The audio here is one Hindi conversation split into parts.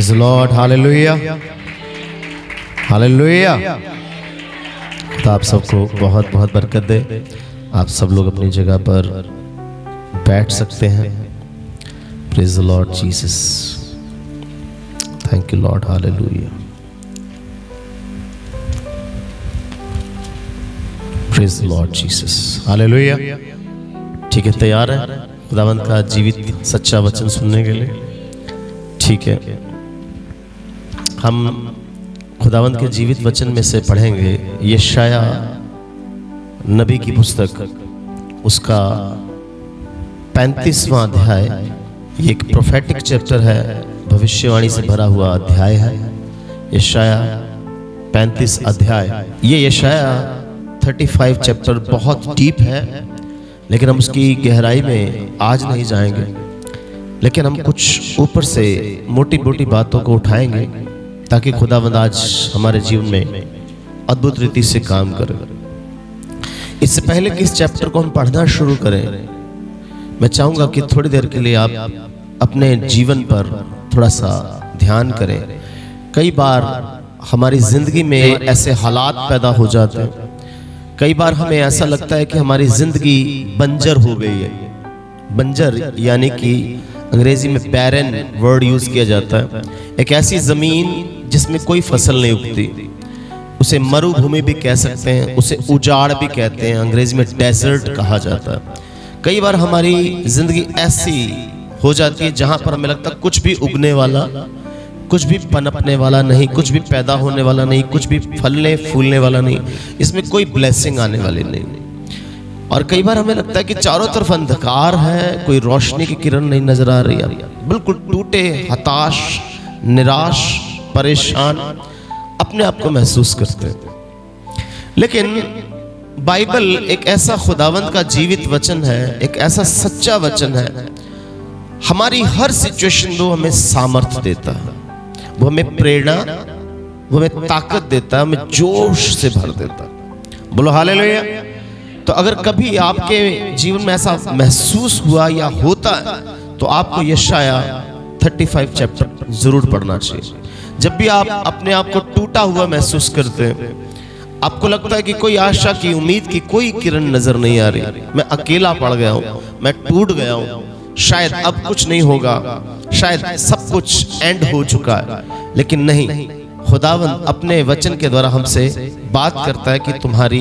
Praise the Lord, hallelujah hallelujah. तो आप सबको बहुत बहुत बरकत दे। आप सब लोग अपनी जगह पर बैठ सकते हैं। Praise the Lord Jesus, thank you Lord, hallelujah. Praise the Lord Jesus, hallelujah. ठीक है, तैयार है खुदावंद का जीवित सच्चा वचन सुनने के लिए? ठीक है, हम खुदावंद के जीवित वचन में से पढ़ेंगे यशाया नबी की पुस्तक, उसका 35वां अध्याय। ये एक प्रोफेटिक चैप्टर है, भविष्यवाणी से भरा हुआ अध्याय है। यशाया 35 अध्याय। ये यशाया 35 चैप्टर बहुत डीप है, लेकिन हम उसकी गहराई में आज नहीं जाएंगे, लेकिन हम कुछ ऊपर से मोटी मोटी बातों को उठाएंगे ताकि खुदावंद आज हमारे जीवन में अद्भुत रीति से काम करे। इससे पहले कि इस चैप्टर को हम पढ़ना शुरू करें, मैं चाहूंगा कि थोड़ी देर के लिए आप अपने जीवन पर थोड़ा सा ध्यान करें। कई बार हमारी जिंदगी में ऐसे हालात पैदा हो जाते हैं, कई बार हमें ऐसा लगता है कि हमारी जिंदगी बंजर हो गई है। बंजर यानी कि अंग्रेजी में बैरन वर्ड यूज किया जाता है। एक ऐसी जमीन जिसमें कोई फसल नहीं उगती, उसे मरुभूमि भी कह सकते हैं, उसे उजाड़ भी कहते हैं, अंग्रेजी में डेजर्ट कहा जाता है। कई बार हमारी जिंदगी ऐसी हो जाती है जहां पर हमें लगता है कुछ भी उगने वाला, कुछ भी पनपने वाला नहीं, कुछ भी पैदा होने वाला नहीं, कुछ भी फलने फूलने वाला नहीं, इसमें कोई ब्लेसिंग आने वाली नहीं। और कई बार हमें लगता है कि चारों तरफ अंधकार है, कोई रोशनी की किरण नहीं नजर आ रही है। बिल्कुल टूटे, हताश, निराश, परेशान अपने आप को महसूस करते हैं। लेकिन बाइबल एक ऐसा खुदावंद का जीवित वचन है, एक ऐसा सच्चा वचन है, हमारी हर सिचुएशन में वो हमें सामर्थ्य देता है, वो हमें प्रेरणा, वो हमें ताकत देता है, हमें जोश से भर देता है। बोलो हालेलुया। तो अगर कभी आपके जीवन में ऐसा महसूस हुआ या होता है तो आपको यशाया 35 चैप्टर जरूर पढ़ना चाहिए। जब भी आप अपने आप को टूटा हुआ महसूस करते हैं, आपको लगता है कि कोई आशा की, उम्मीद की कोई किरण नजर नहीं आ रही, मैं अकेला पड़ गया हूं, मैं टूट गया हूं, शायद अब कुछ नहीं होगा, शायद सब कुछ एंड हो चुका है, लेकिन नहीं, खुदावंद अपने वचन के द्वारा हमसे बात करता है कि तुम्हारी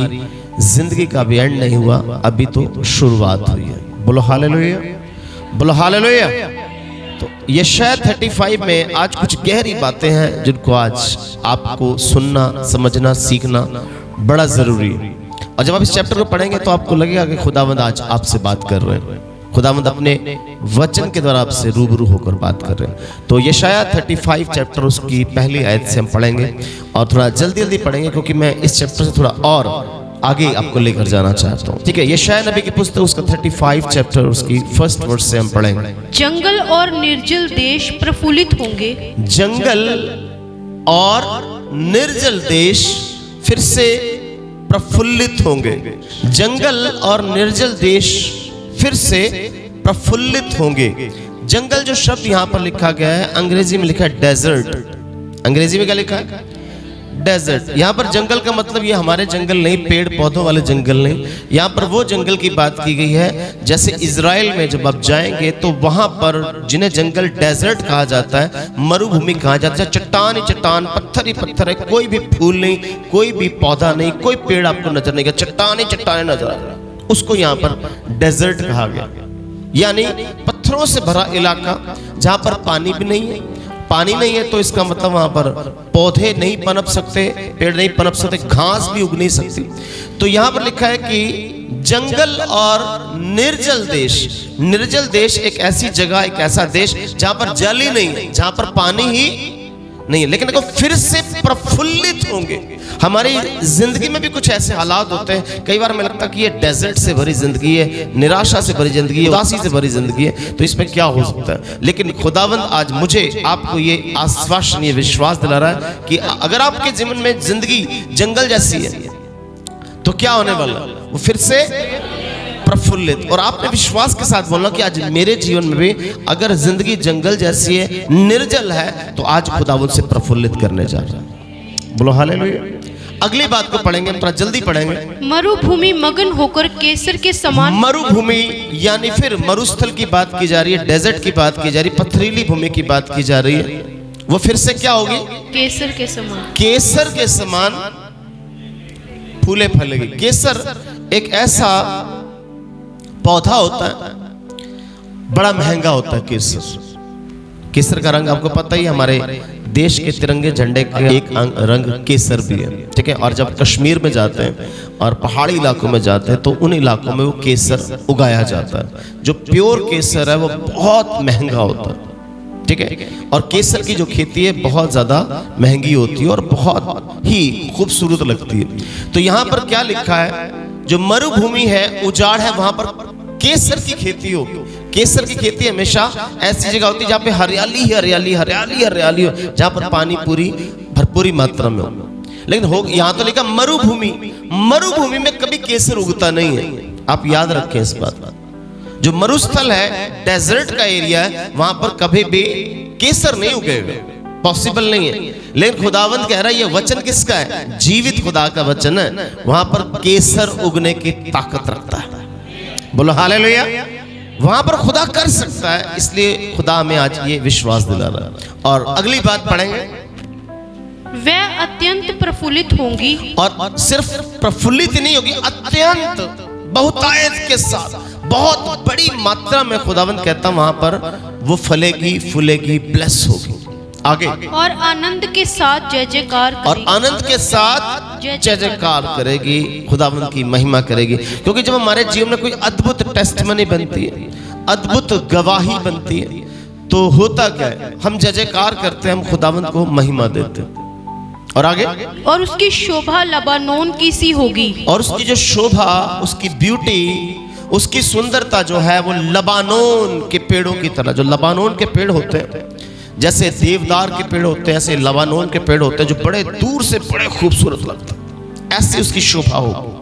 जिंदगी का भी एंड नहीं हुआ, अभी तो शुरुआत हुई है। बोलो हालेलुया, बोलो हालेलुया। तो यशाया 35 में आज कुछ गहरी बातें हैं जिनको आज आपको सुनना, समझना, सीखना बड़ा जरूरी है। और जब आप इस चैप्टर को पढ़ेंगे तो आपको लगेगा कि खुदावंद आज आपसे बात कर रहे हैं, खुदावंद अपने वचन के द्वारा आपसे रूबरू होकर बात कर रहे हैं। तो यशाया 35 चैप्टर, उसकी पहली आयत से हम पढ़ेंगे और थोड़ा जल्दी जल्दी पढ़ेंगे, क्योंकि मैं इस चैप्टर से थोड़ा और आगे आपको लेकर जाना चाहता हूँ। ठीक है, यशाया नबी की पुस्तक, उसका 35 चैप्टर, उसकी फर्स्ट वर्स से हम पढ़ेंगे। जंगल और निर्जल देश प्रफुल्लित होंगे। जंगल और निर्जल देश फिर से प्रफुल्लित होंगे। जंगल और निर्जल देश फिर से प्रफुल्लित होंगे। जंगल जो शब्द यहाँ पर लिखा गया है, अंग्रेजी में लिखा है डेजर्ट। अंग्रेजी में क्या लिखा है? डेजर्ट। यहाँ पर जंगल का मतलब ये हमारे जंगल नहीं, पेड़ पौधों वाले जंगल नहीं, यहाँ पर वो जंगल की बात की गई है जैसे इजराइल में जब आप जाएंगे तो वहां पर जिन्हें जंगल डेजर्ट कहा जाता है, मरुभूमि कहा जाता है, चट्टान ही चट्टान, पत्थर ही पत्थर है, कोई भी फूल नहीं, कोई भी पौधा नहीं, कोई पेड़ आपको नजर नहीं, चट्टान ही चट्टान नजर आ रहा है, उसको यहाँ पर डेजर्ट कहा गया। यानी पत्थरों से भरा इलाका जहां पर पानी भी नहीं है। पानी नहीं है तो इसका मतलब वहां पर पौधे नहीं पनप सकते, पेड़ नहीं पनप सकते, घास भी उग नहीं सकती। तो यहां पर लिखा है कि जंगल और निर्जल देश। निर्जल देश एक ऐसी जगह, एक ऐसा देश जहां पर जल ही नहीं है, जहां पर पानी ही नहीं है, लेकिन देखो फिर से प्रफुल्लित होंगे। हमारी जिंदगी में भी कुछ ऐसे हालात होते हैं, कई बार हमें लगता है कि ये डेजर्ट से भरी जिंदगी है, निराशा से भरी जिंदगी है, उदासी से भरी जिंदगी है, तो इसमें क्या हो सकता है। लेकिन खुदावंद आज मुझे आपको ये आश्वासन, ये विश्वास दिला रहा है कि अगर आपके जीवन में जिंदगी जंगल जैसी है तो क्या होने वाला, वो फिर से प्रफुल्लित। और आपने विश्वास के साथ बोलना कि आज मेरे जीवन में भी अगर जिंदगी जंगल जैसी है, निर्जल है, तो आज खुदा मुझसे प्रफुल्लित करने जा रहा है। बोलो हालेलुया। अगली बात को पढ़ेंगे, थोड़ा जल्दी पढ़ेंगे। मरुभूमि मगन होकर केसर के समान। मरुभूमि यानी फिर मरुस्थल की बात की जा रही है, डेजर्ट की बात की जा रही है, पथरीली भूमि की बात की जा रही है। वो फिर से क्या होगी? केसर के समान। केसर के समान फूले फलेगी। केसर एक ऐसा पौधा होता है, बड़ा महंगा होता है केसर। केसर का रंग आपको पता ही, हमारे देश के तिरंगे झंडे का एक रंग केसर भी है, ठीक है। और जब कश्मीर में जाते हैं और पहाड़ी इलाकों में जाते हैं तो उन इलाकों में वो केसर उगाया जाता है। जो प्योर केसर है वो बहुत महंगा होता है, ठीक है। और केसर की जो खेती है बहुत ज्यादा महंगी होती है और बहुत ही खूबसूरत लगती है। तो यहाँ पर क्या लिखा है? जो मरुभूमि है, उजाड़ है, वहां पर केसर की खेती होगी। केसर की खेती हमेशा ऐसी जगह होती है जहाँ पे हरियाली ही हरियाली, हरियाली हरियाली हो, जहाँ पर पानी पूरी भरपूरी मात्रा में हो। लेकिन हो यहाँ तो लिखा मरुभूमि। मरुभूमि में कभी केसर उगता नहीं है, आप याद रखें इस बात। जो मरुस्थल है, डेजर्ट का एरिया है, वहां पर कभी भी केसर नहीं उगेगा, पॉसिबल नहीं है। लेकिन खुदावंद कह रहा है, ये वचन किसका है? जीवित खुदा का वचन है। वहां पर केसर उगने की ताकत रखता है। बोलो हालेलुया। वहां पर खुदा कर सकता है, इसलिए खुदा हमें आज ये विश्वास दिला रहा है। और अगली बात पढ़ेंगे, वह अत्यंत प्रफुल्लित होंगी। और सिर्फ प्रफुल्लित ही नहीं होगी, अत्यंत बहुतायत के साथ, बहुत बड़ी मात्रा में खुदावंद कहता वहां पर वो फलेगी, फूलेगी, ब्लेस होगी। आगे, और आनंद के साथ जय जयकार और करेगी। आनंद के साथ जय जयकार करेगी, खुदावंद की महिमा करेगी। क्योंकि जब हमारे जीवन में कोई अद्भुत टेस्टमनी बनती है, अद्भुत गवाही बनती है, तो होता क्या है? हम जय जयकार करते हैं, हम खुदावंद को महिमा देते हैं। और आगे, और उसकी शोभा लबानोन की सी होगी। और उसकी जो शोभा, उसकी ब्यूटी, उसकी सुंदरता जो है वो लबानोन के पेड़ों की तरह। जो लबानोन के पेड़ होते हैं, जैसे देवदार के पेड़ होते हैं, ऐसे लबानोन के पेड़ होते हैं जो बड़े दूर से बड़े खूबसूरत लगते हैं, ऐसी उसकी शोभा हो।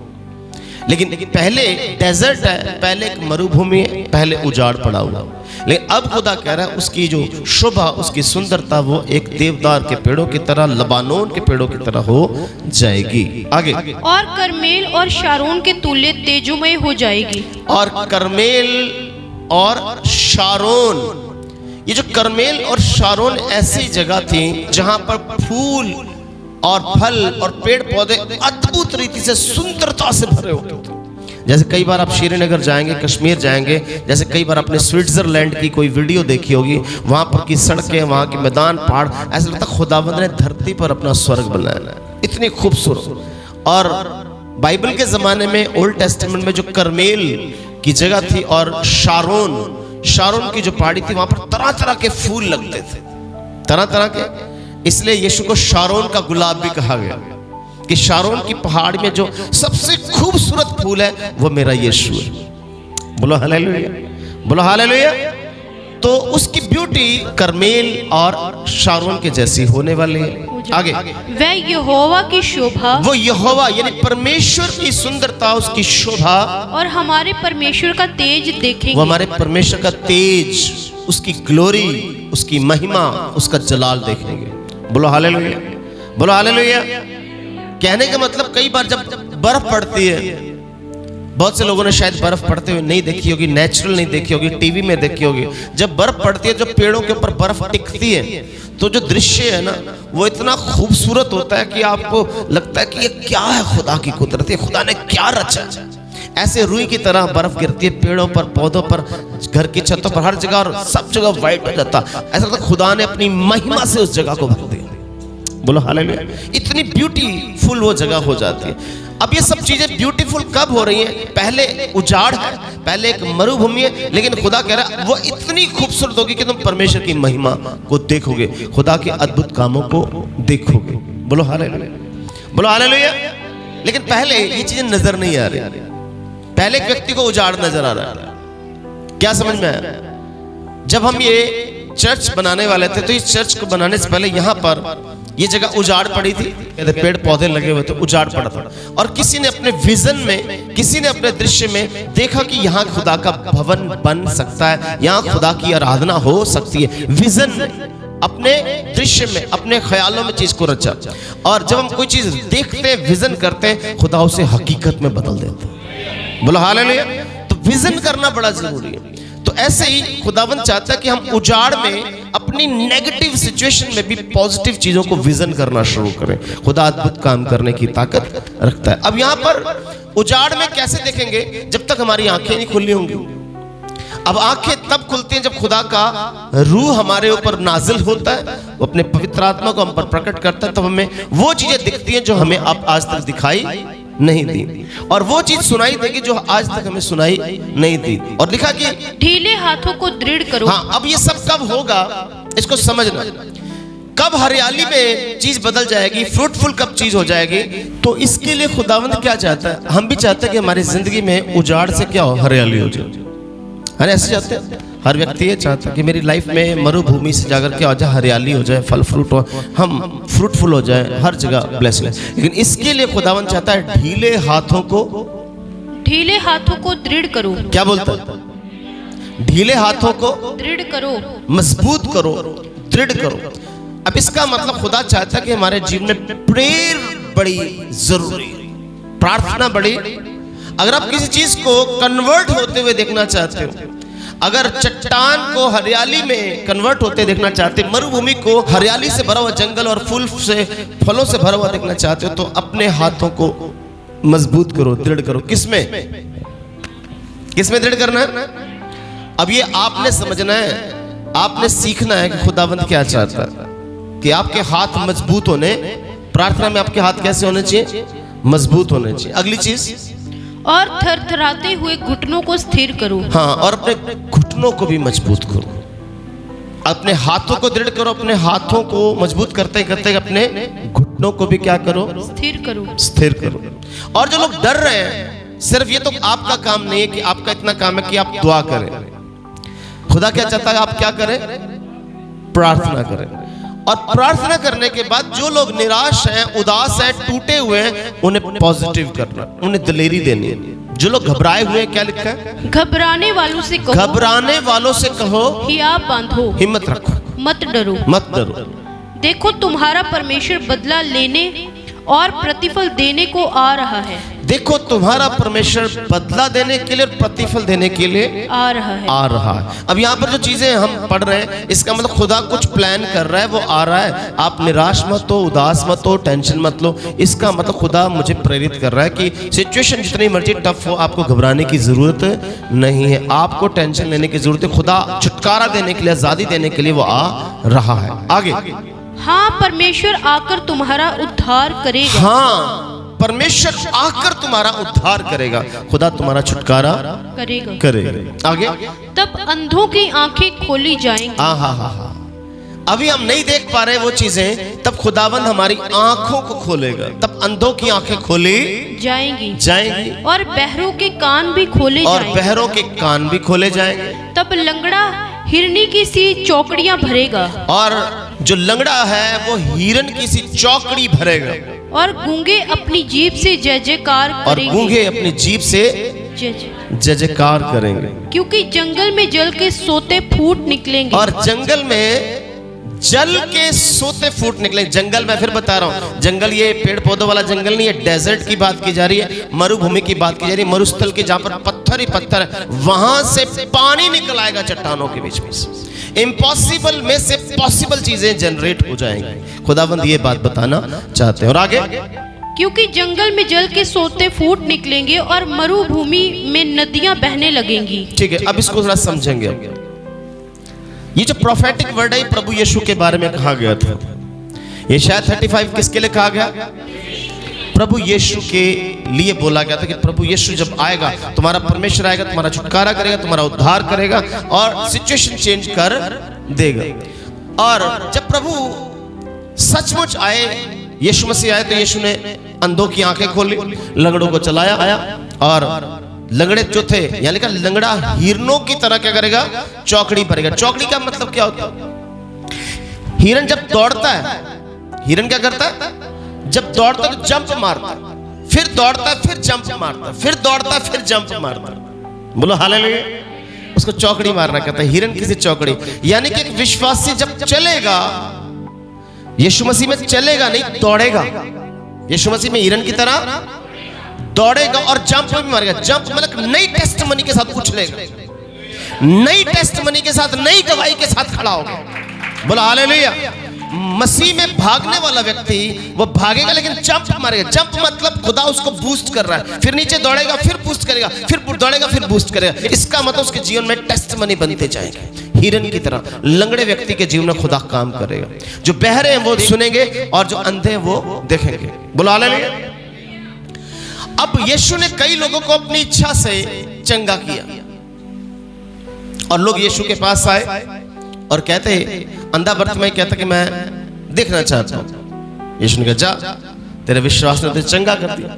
लेकिन पहले डेजर्ट है, पहले एक मरुभूमि है, पहले उजाड़ पड़ा हुआ। लेकिन अब खुदा कह रहा है उसकी जो शोभा, उसकी सुंदरता वो एक देवदार के पेड़ों की तरह, लबानोन के पेड़ों की तरह हो जाएगी। आगे, और करमेल और शारोन के तुल्य तेजोमय हो जाएगी। और करमेल और शारोन, ये जो करमेल और शारोन ऐसी जगह थी जहां पर फूल और फल और पेड़ पौधे अद्भुत रीति से सुंदरता से भरे होते थे। जैसे कई बार आप श्रीनगर जाएंगे, कश्मीर जाएंगे, जैसे कई बार आपने स्विट्जरलैंड की कोई वीडियो देखी होगी, वहां पर की सड़कें, वहां के मैदान, पहाड़, ऐसा लगता है खुदावंद ने धरती पर अपना स्वर्ग बनाया है, इतनी खूबसूरत। और बाइबल के जमाने में, ओल्ड टेस्टामेंट में जो करमेल की जगह थी और शारोन की जो पहाड़ी थी, वहां पर तरह तरह के फूल लगते थे, तरह तरह के। इसलिए यीशु को शारोन का गुलाब भी कहा गया कि शारोन की पहाड़ में जो सबसे खूबसूरत फूल है वो मेरा यीशु है। बोलो हालेलुया, बोलो हालेलुया। तो उसकी ब्यूटी करमेल और शारोन के जैसी होने वाली है। आगे, वह यहोवा की शोभा, वो यहोवा यानी परमेश्वर की सुंदरता, उसकी शोभा, और हमारे परमेश्वर का तेज देखेंगे। वो हमारे परमेश्वर का तेज, उसकी ग्लोरी, उसकी महिमा, उसका जलाल देखेंगे। बोलो हालेलुया, बोलो हालेलुया। कहने का मतलब, कई बार जब बर्फ पड़ती है, बहुत से लोगों ने शायद बर्फ पड़ते हुए नहीं देखी होगी, नेचुरल नहीं देखी होगी, टीवी में देखी होगी। जब बर्फ पड़ती है, जब पेड़ों के ऊपर बर्फ टिकती है, तो जो दृश्य है ना, वो इतना खूबसूरत होता है कि आपको लगता है कि ये क्या है, खुदा की कुदरत है, खुदा ने क्या रचा। ऐसे रुई की तरह बर्फ गिरती है पेड़ों पर, पौधों पर, घर की छतों पर, हर जगह, और सब जगह व्हाइट हो जाता। ऐसा लगता है खुदा ने अपनी महिमा से उस जगह को भर दिया। बोलो हालेलुया। इतनी ब्यूटीफुल वो जगह हो जाती है। अब ये सब चीजें ब्यूटीफुल कब हो रही हैं? पहले उजाड़ है, पहले एक मरुभूमि है, लेकिन खुदा कह रहा है वो इतनी खूबसूरत होगी कि तुम परमेश्वर की महिमा को देखोगे, खुदा के अद्भुत कामों को देखोगे। बोलो हालेलुया, बोलो हालेलुया। लेकिन पहले ये चीजें नजर नहीं आ रही। पहले एक व्यक्ति को उजाड़ नजर आ रहा है। क्या समझ में आया? जब हम ये चर्च बनाने वाले थे, तो इस चर्च को बनाने से पहले यहाँ पर ये जगह उजाड़ पड़ी थी, कहते पेड़ पौधे लगे हुए थे, उजाड़ पड़ा था। और किसी ने अपने विजन में, किसी ने अपने दृश्य में देखा कि यहाँ खुदा का भवन बन सकता है, यहाँ खुदा की आराधना हो सकती है। विजन अपने दृश्य में, अपने ख्यालों में चीज को रचा। और जब हम कोई चीज देखते हैं, विजन करते हैं, खुदा उसे हकीकत में बदल देता है। बोलो हालेलुया। तो विजन करना बड़ा जरूरी है। तो ऐसे ही खुदावंद चाहता है कि हम उजाड़ में, अपनी नेगेटिव सिचुएशन में भी पॉजिटिव चीजों को विजन करना शुरू करें। खुदा अद्भुत काम करने की ताकत रखता है। अब यहां पर उजाड़ में कैसे देखेंगे? जब तक हमारी आंखें नहीं खुली होंगी। अब आंखें तब खुलती हैं जब खुदा का रूह हमारे ऊपर नाजिल होता है, वो अपने पवित्र आत्मा को हम पर प्रकट करता है, तब हमें वो चीजें दिखती हैं जो हमें अब आज तक दिखाई नहीं दी, और वो चीज सुनाई देगी जो आज तक हमें सुनाई नहीं दी। और लिखा कि ढीले हाथों को दृढ़ करो। हाँ, अब ये सब कब होगा इसको समझना। कब हरियाली में चीज बदल जाएगी, फ्रूटफुल कब चीज हो जाएगी। तो इसके लिए खुदावंद क्या चाहता है? हम भी चाहते हैं कि हमारी जिंदगी में उजाड़ से क्या हो, हरियाली हो जाए। अरे ऐसे चाहते हैं, हर व्यक्ति ये चाहता है कि मेरी लाइफ में मरुभूमि से जाकर क्या हो जाए, हरियाली हो जाए, फल फ्रूट हो, हम फ्रूटफुल हो जाए, हर जगह ब्लेस हो। लेकिन इसके लिए खुदावंद चाहता है ढीले हाथों को दृढ़ करो। क्या बोलता है? ढीले हाथों को दृढ़ करो, मजबूत करो, दृढ़ करो। अब इसका मतलब खुदा चाहता है कि हमारे जीवन में प्रेयर बड़ी जरूरी, प्रार्थना बड़ी। अगर आप किसी चीज को कन्वर्ट होते हुए देखना चाहते हो, अगर चट्टान को हरियाली में कन्वर्ट होते देखना चाहते, मरुभूमि को हरियाली से भरा हुआ जंगल और फूल से, फलों से भरा हुआ देखना चाहते हो, तो अपने हाथों को मजबूत करो, दृढ़ करो। किसमें दृढ़ करना है? अब ये आपने समझना है, आपने सीखना है कि खुदावंद क्या चाहता है कि आपके हाथ मजबूत होने, प्रार्थना में आपके हाथ कैसे होने चाहिए? मजबूत होने चाहिए। अगली चीज, और थरथराते हुए घुटनों को स्थिर करो। हाँ, और अपने घुटनों को भी मजबूत करो। अपने हाथों को दृढ़ करो, अपने हाथों को मजबूत करते करते अपने घुटनों को भी क्या करो? स्थिर करो। और जो लोग डर रहे हैं, सिर्फ ये तो आपका काम नहीं है कि आपका इतना काम है कि आप दुआ करें। खुदा क्या चाहता है? आप क्या करें? प्रार्थना करें। और प्रार्थना करने के बाद जो लोग निराश हैं, उदास हैं, टूटे हुए हैं, उन्हें पॉजिटिव करना, उन्हें दिलेरी देनी है। जो लोग घबराए हुए हैं, क्या लिखा है? घबराने वालों से कहो, हिया बांधो, हिम्मत रखो, मत डरो। देखो तुम्हारा परमेश्वर बदला लेने और प्रतिफल देने को आ रहा है। देखो तुम्हारा परमेश्वर बदला देने के लिए और प्रतिफल देने के लिए आ रहा है। अब यहाँ पर जो चीजें हम पढ़ रहे हैं, इसका मतलब खुदा कुछ प्लान कर रहा है, वो आ रहा है। आप निराश मत हो, उदास मत हो, टेंशन मत लो। इसका मतलब खुदा मुझे प्रेरित कर रहा है कि सिचुएशन जितनी मर्जी टफ हो, आपको घबराने की जरूरत नहीं है, आपको टेंशन लेने की जरूरत है। खुदा छुटकारा देने के लिए, आजादी देने के लिए वो आ रहा है। आगे, हाँ परमेश्वर आकर तुम्हारा उद्धार करेगा। हाँ, परमेश्वर आकर तुम्हारा उद्धार करेगा, खुदा तुम्हारा छुटकारा करेगा। आगे, तब अंधों की आंखें खोली जाएंगी। हाँ, अभी हम नहीं देख पा रहे वो चीजें, तब खुदावंद हमारी आंखों को खोलेगा, तब अंधों की आंखें खोली जाएंगी और बहरों के कान भी खोले जाएंगे। तब लंगड़ा हिरनी की सी चौकड़ियां भरेगा, और जो लंगड़ा है वो हिरन की सी चौकड़ी भरेगा। और गूंगे अपनी जीभ से जय जयकार करेंगे, क्योंकि जंगल में जल के सोते फूट निकलेंगे। और जंगल में जल के सोते फूट निकले। जंगल मैं फिर बता रहा हूँ, जंगल ये पेड़ पौधों वाला जंगल नहीं है, डेजर्ट की बात की जा रही है, मरुभूमि की बात की जा रही है, मरुस्थल की, जहां पर पत्थर ही पत्थर है, वहां से पानी निकल आएगा चट्टानों के बीच में से। इम्पॉसिबल में से पॉसिबल चीजें जनरेट हो जाएंगी। खुदावंद ये बात बताना चाहते हैं। और आगे, क्योंकि जंगल में जल के सोते फूट निकलेंगे और मरुभूमि में नदियां बहने लगेंगी। ठीक है, अब इसको थोड़ा समझेंगे। ये जो प्रोफेटिक वर्ड है, प्रभु यीशु के बारे में कहा गया था। ये शायद 35 किसके लिए कहा गया? प्रभु यीशु के लिए बोला गया था कि प्रभु यीशु जब आएगा, तुम्हारा परमेश्वर आएगा, तुम्हारा छुटकारा करेगा, तुम्हारा उद्धार करेगा और सिचुएशन चेंज कर देगा। और जब प्रभु सचमुच आए, यीशु मसीह आए, तो यीशु ने अंधों की आंखें खोली, लंगड़ों को चलाया आया, और लंगड़े जो थे, यहाँ लिखा लंगड़ा हिरनों की तरह क्या करेगा? चौकड़ी भरेगा। चौकड़ी का मतलब क्या होता है? हिरन जब दौड़ता है, हिरन क्या करता है? जब दौड़ता है तो जंप मारता है, फिर दौड़ता है, फिर जंप मारता है, फिर दौड़ता है, फिर जंप मारता है। बोलो हालेलुया। उसको चौकड़ी मारना कहता है, हिरन किसी चौकड़ी। यानी कि एक विश्वासी जब चलेगा, यीशु मसीह में चलेगा नहीं, दौड़ेगा। यीशु मसीह में हिरन की तरह दौड़ेगा और जंप भी मारेगा। जंप मतलब नई टेस्टमनी के साथ उछलेगा, नई टेस्टमनी के साथ, नई गवाही के साथ खड़ा होगा। बोला हालेलुया। मसीह में भागने वाला व्यक्ति वो भागेगा लेकिन जंप मारेगा। जंप मतलब खुदा उसको बूस्ट कर रहा है, फिर नीचे दौड़ेगा, फिर बूस्ट करेगा, फिर दौड़ेगा, फिर बूस्ट करेगा। इसका मतलब उसके जीवन में टेस्टमनी बनते जाएंगे। हिरन की तरह लंगड़े व्यक्ति के जीवन में खुदा काम करेगा। जो बहरे हैं वो सुनेंगे और जो अंधे हैं वो देखेंगे। बोलो हालेलुया। अब यीशु ने कई लोगों को अपनी इच्छा से चंगा किया और लोग यीशु के पास आए और कहते, अंधा बर्तिमाई कहता कि मैं देखना चाहता हूं। यीशु ने कहा जा, तेरे विश्वास ने तुझे चंगा कर दिया।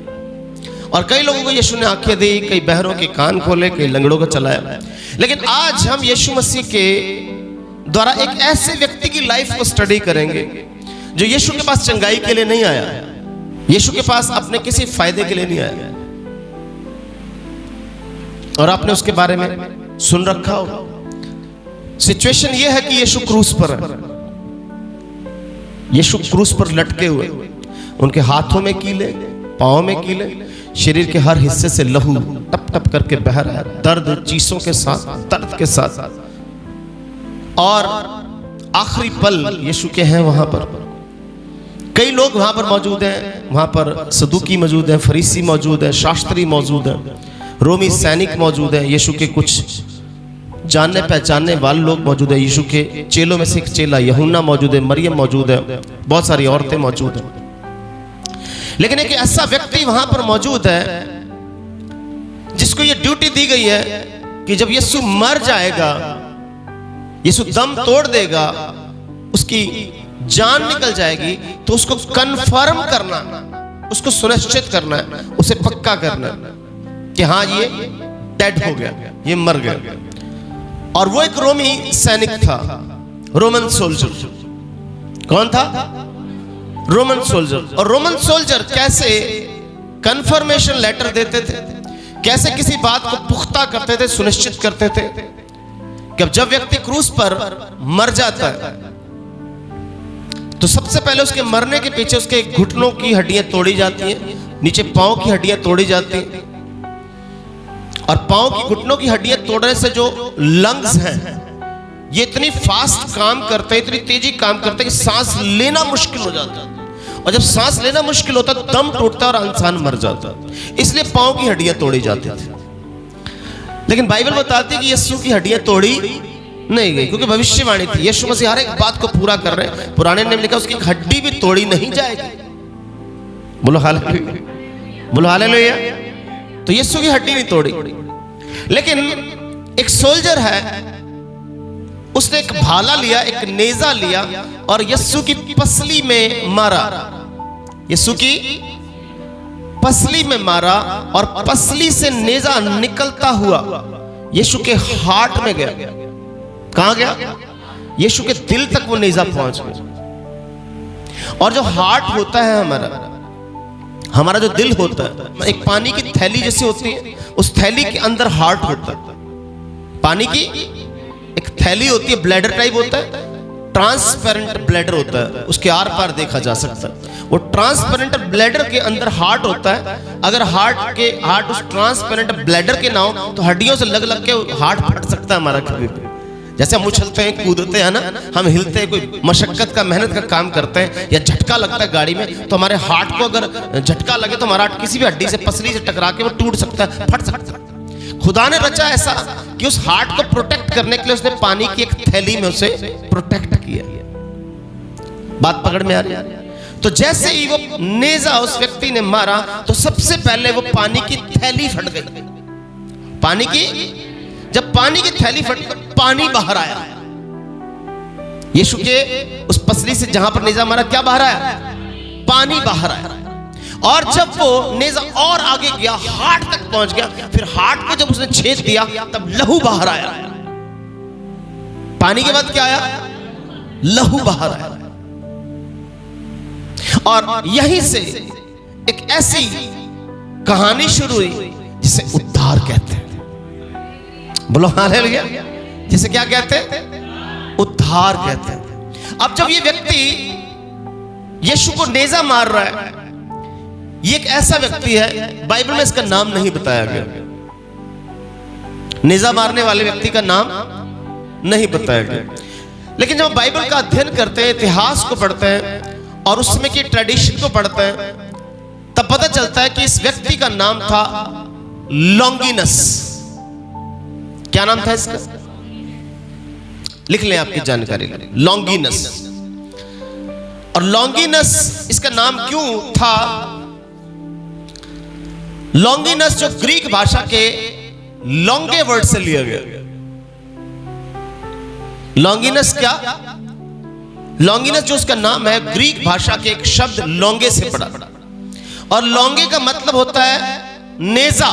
और कई लोगों को यीशु ने आंखें दी, कई बहरों के कान खोले, कई लंगड़ों को चलाया। लेकिन आज हम यीशु मसीह के द्वारा एक ऐसे व्यक्ति की लाइफ को स्टडी करेंगे जो यीशु के पास चंगाई के लिए नहीं आया, यीशु के पास अपने किसी फायदे के लिए नहीं आया। और आपने उसके बारे में सुन रखा होगा। सिचुएशन यह है कि यीशु क्रूस पर है, यीशु क्रूस पर लटके हुए, उनके हाथों में कीले, पांव में कीले, शरीर के हर हिस्से से लहू टप टप करके बह रहा है, दर्द चीसों के साथ, दर्द के साथ। और आखिरी पल यीशु के हैं वहां पर। कई लोग वहां पर मौजूद हैं, वहां पर सदूकी मौजूद हैं, फरीसी मौजूद हैं, शास्त्री मौजूद हैं, रोमी सैनिक मौजूद हैं, यीशु के कुछ जानने पहचानने वाले लोग मौजूद है। यीशु के चेलों में से एक चेला यूहन्ना मौजूद है, मरियम मौजूद है, बहुत सारी औरतें मौजूद हैं। लेकिन एक ऐसा व्यक्ति वहां पर मौजूद है जिसको ये ड्यूटी दी गई है कि जब यीशु मर जाएगा, यीशु दम तोड़ देगा, उसकी जान निकल जाएगी, तो उसको कंफर्म करना, उसको सुनिश्चित करना है, उसे पक्का करना है कि हाँ ये डेड हो गया, ये मर गया। और वो एक रोमी सैनिक था, रोमन सोल्जर। कौन था? Roman soldier. और रोमन सोल्जर कैसे कंफर्मेशन लेटर देते थे, कैसे किसी बात को पुख्ता करते थे, सुनिश्चित करते थे कि जब व्यक्ति क्रूस पर मर जाता है तो सबसे पहले उसके मरने के पीछे उसके घुटनों की हड्डियां तोड़ी जाती हैं, नीचे पांव की हड्डियां तोड़ी जाती हैं। और पांव की घुटनों की हड्डियां तोड़ने से जो लंग्स हैं ये इतनी फास्ट काम करते हैं, इतनी तेजी काम करते हैं कि सांस लेना मुश्किल हो जाता है। और जब सांस लेना मुश्किल होता है दम टूटता है और इंसान मर जाता है। इसलिए पांव की हड्डियां तोड़ी जाती थी। लेकिन बाइबल बताती है कि यीशु की हड्डियां तोड़ी नहीं गई, क्योंकि भविष्यवाणी थी। यीशु मसीह हर एक बात को पूरा कर रहे हैं। पुराने ने लिखा उसकी हड्डी भी तोड़ी नहीं जाएगी। बोलो हालेलुया, बोलो हालेलुया। तो यीशु की हड्डी नहीं तोड़ी। लेकिन एक सोल्जर है, उसने एक भाला लिया, एक नेजा लिया और यीशु की पसली में मारा। यीशु की पसली में मारा और पसली से नेजा निकलता हुआ यीशु के हार्ट में गया। कहां गया? यीशु के दिल तक वो नेजा पहुंच गया। और जो हार्ट होता है हमारा जो दिल होता है, एक पानी की थैली जैसी होती है, उस थैली के अंदर हार्ट होता है। पानी की एक थैली होती है, ब्लैडर टाइप होता है, ट्रांसपेरेंट ब्लैडर होता है, उसके आर पार देखा जा सकता है। वो ट्रांसपेरेंट ब्लैडर के अंदर हार्ट होता है। अगर हार्ट उस ट्रांसपेरेंट ब्लैडर के ना हो तो हड्डियों से लग लग के हार्ट फट सकता है हमारा कभी भी। जैसे हम उछलते हैं, कूदते हैं ना, हम हिलते हैं, कोई मशक्कत का, मेहनत का काम करते हैं या झटका लगता है गाड़ी में, तो हमारे हार्ट को अगर झटका लगे तो हमारा हार्ट किसी भी हड्डी से, पसली से टकरा के वो टूट सकता है, फट सकता है। खुदा ने रचा ऐसा कि उस हार्ट को प्रोटेक्ट करने के लिए उसने पानी की एक थैली में उसे प्रोटेक्ट किया। बात पकड़ में आ रही है? तो जैसे ही वो नेजा उस व्यक्ति ने मारा तो सबसे पहले वो पानी की थैली फट गई। पानी की, जब पानी की थैली फट गई, पानी बाहर आया। यीशु के उस पसली से जहां पर नेजा मारा, क्या बाहर आया? पानी बाहर आया। और जब वो नेजा और आगे गया, हार्ट तक पहुंच गया, फिर हार्ट को जब उसने छेद दिया तब लहू बाहर आया। पानी के बाद क्या आया? लहू बाहर आया। और यहीं से एक ऐसी कहानी शुरू हुई जिसे उद्धार कहते हैं। बोलो हालेलुया। जिसे क्या कहते हैं? उद्धार कहते हैं। अब जब ये व्यक्ति यीशु को नेजा मार रहा है, ये एक ऐसा व्यक्ति है, बाइबल में इसका नाम नहीं बताया गया, नेजा मारने वाले व्यक्ति का नाम नहीं बताया गया। लेकिन जब बाइबल का अध्ययन करते हैं, इतिहास को पढ़ते हैं और उस समय की ट्रेडिशन को पढ़ते हैं, तब पता चलता है कि इस व्यक्ति का नाम था लॉन्गिनस। क्या नाम था इसका? लिख लें आपकी जानकारी के लिए, लॉन्गिनस। और लॉन्गिनस इसका नाम क्यों था? लॉन्गिनस जो ग्रीक भाषा के लॉन्गे वर्ड से लिया गया। लॉन्गिनस क्या? लॉन्गिनस जो उसका नाम है, ग्रीक भाषा के एक शब्द लॉन्गे से पड़ा, और लॉन्गे का मतलब होता है नेजा,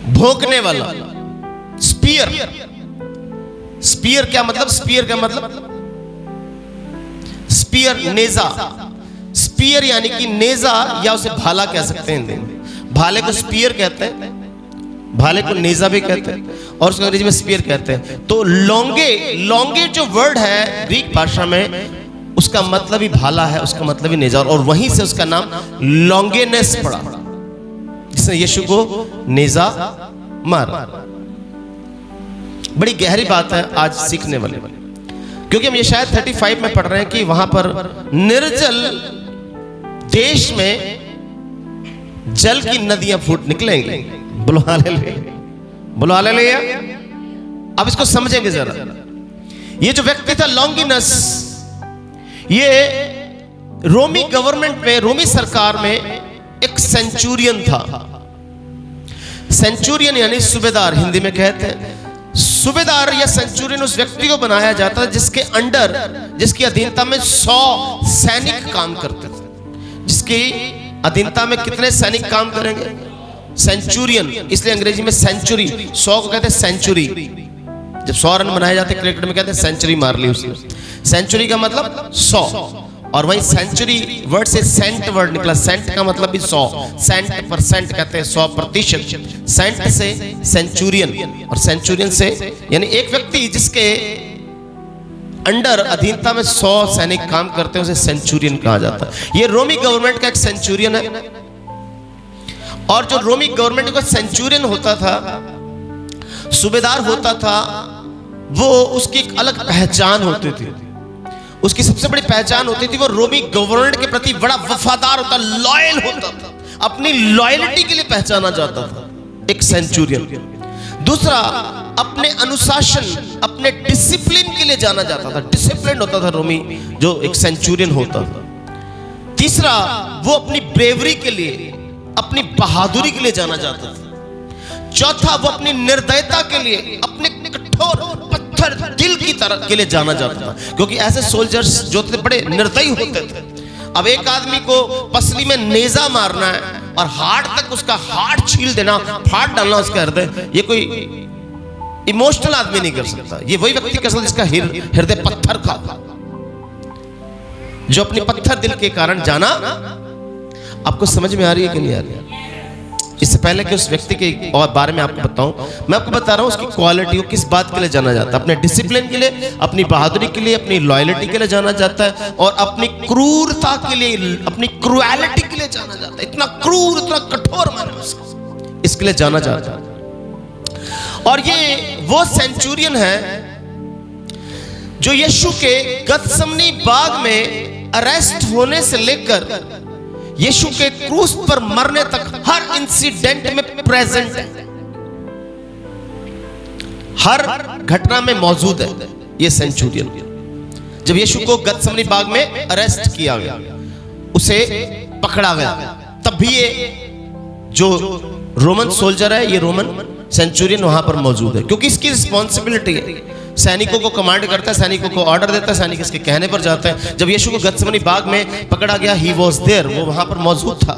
भोंकने वाला। स्पीयर, स्पीयर क्या मतलब? स्पीयर का मतलब स्पीयर, नेजा। स्पीयर यानी कि नेजा, या उसे भाला कह सकते हैं। भाले को स्पीयर कहते हैं, भाले को नेजा भी कहते हैं, और उसको अंग्रेजी में स्पीयर कहते हैं। तो लॉन्गे, लॉन्गे जो वर्ड है ग्रीक भाषा में, उसका मतलब ही भाला है, उसका मतलब ही नेजा, और वहीं से उसका नाम लॉन्गेनेस पड़ा, जिसने यीशु को नेजा मारा। बड़ी गहरी बात है आज सीखने वाले, क्योंकि हम ये शायद 35 में पढ़ रहे हैं कि वहां पर निर्जल देश में जल की नदियां फूट निकलेंगी। बोलो हालेलुया, बोलो हालेलुया। अब इसको समझेंगे जरा। ये जो व्यक्ति था लॉन्गिनस, ये रोमी गवर्नमेंट में, रोमी सरकार में एक सेंचुरियन था। सेंचुरियन यानी सूबेदार, हिंदी में कहते हैं। सूबेदार या सेंचुरियन उस व्यक्ति को बनाया जाता है जिसके अंडर, जिसकी अधीनता में 100 सैनिक काम करते थे। जिसकी अधीनता में कितने सैनिक काम करेंगे? सेंचुरियन, इसलिए अंग्रेजी में सेंचुरी, 100 को कहते हैं सेंचुरी। जब 100 रन बनाए जाते क्रिकेट में कहते हैं सेंचुरी मार ली उसने। सेंचुरी का मतलब 100, और वही सेंचुरी वर्ड से सेंट वर्ड निकला। सेंट का मतलब भी 100, सेंट परसेंट कहते हैं 100%। सेंट से सेंचुरियन, और सेंचुरियन से यानी एक व्यक्ति जिसके अंडर अधीनता में 100 सैनिक काम करते हैं, उसे सेंचुरियन कहा जाता है। ये रोमी गवर्नमेंट का एक सेंचुरियन है। और जो रोमी गवर्नमेंट का सेंचुरियन होता था, सूबेदार होता था, वो उसकी एक अलग पहचान होती थी। उसकी सबसे बड़ी पहचान होती थी, वो रोमी गवर्नमेंट के प्रति बड़ा वफादार होता, लॉयल होता था, अपनी लॉयल्टी के लिए पहचाना जाता था एक सेंचुरियन। दूसरा, अपने अनुशासन, अपने डिसिप्लिन के लिए जाना जाता था। डिसिप्लिन होता था रोमी जो एक सेंचुरियन होता था। तीसरा, वो अपनी ब्रेवरी के लिए, अपनी बहादुरी के लिए जाना जाता था। चौथा, वो अपनी निर्दयता के लिए, अपने कठोर पत्थर दिल की तरह के लिए जाना जाता था, क्योंकि ऐसे सोल्जर्स जो थे बड़े निर्दयी होते थे। अब एक आदमी को पसली में नेजा मारना है और हार्ट तक उसका हार्ट छील देना, फाड़ डालना उसका हृदय, ये कोई इमोशनल आदमी नहीं कर सकता। ये वही व्यक्ति कर सकता जिसका हृदय पत्थर का, जो अपनी पत्थर दिल के कारण जाना। आपको समझ में आ रही है कि नहीं आ रही है? इससे पहले कि उस व्यक्ति के और बारे में आपको बताऊं, मैं आपको बता रहा हूं उसकी क्वालिटी, वो किस बात के लिए जाना जाता है। अपने डिसिप्लिन के लिए, अपनी बहादुरी के लिए, अपनी लॉयल्टी के लिए जाना जाता है, और अपनी क्रूरता के लिए, अपनी क्रूएलिटी के लिए जाना जाता है। इतना क्रूर, इतना कठोर माने उसको, इसके लिए जाना जाता है। और ये वो सेंचुरियन है जो यीशु के गतसमनी बाग में अरेस्ट होने से लेकर यीशु के क्रूस पर मरने तक हर इंसिडेंट में प्रेजेंट है, हर घटना में मौजूद है। ये सेंचुरियन जब यीशु को गतसमनी बाग में अरेस्ट किया गया, उसे पकड़ा गया, तब भी ये जो रोमन सोल्जर है, ये रोमन सेंचुरियन वहां पर मौजूद है, क्योंकि इसकी रिस्पॉन्सिबिलिटी है। सैनिकों को कमांड करता है, सैनिकों को ऑर्डर देता है, सैनिक इसके कहने पर जाता है। जब यीशु को गतसमनी बाग में पकड़ा गया, ही वॉज देयर, वो वहां पर मौजूद था।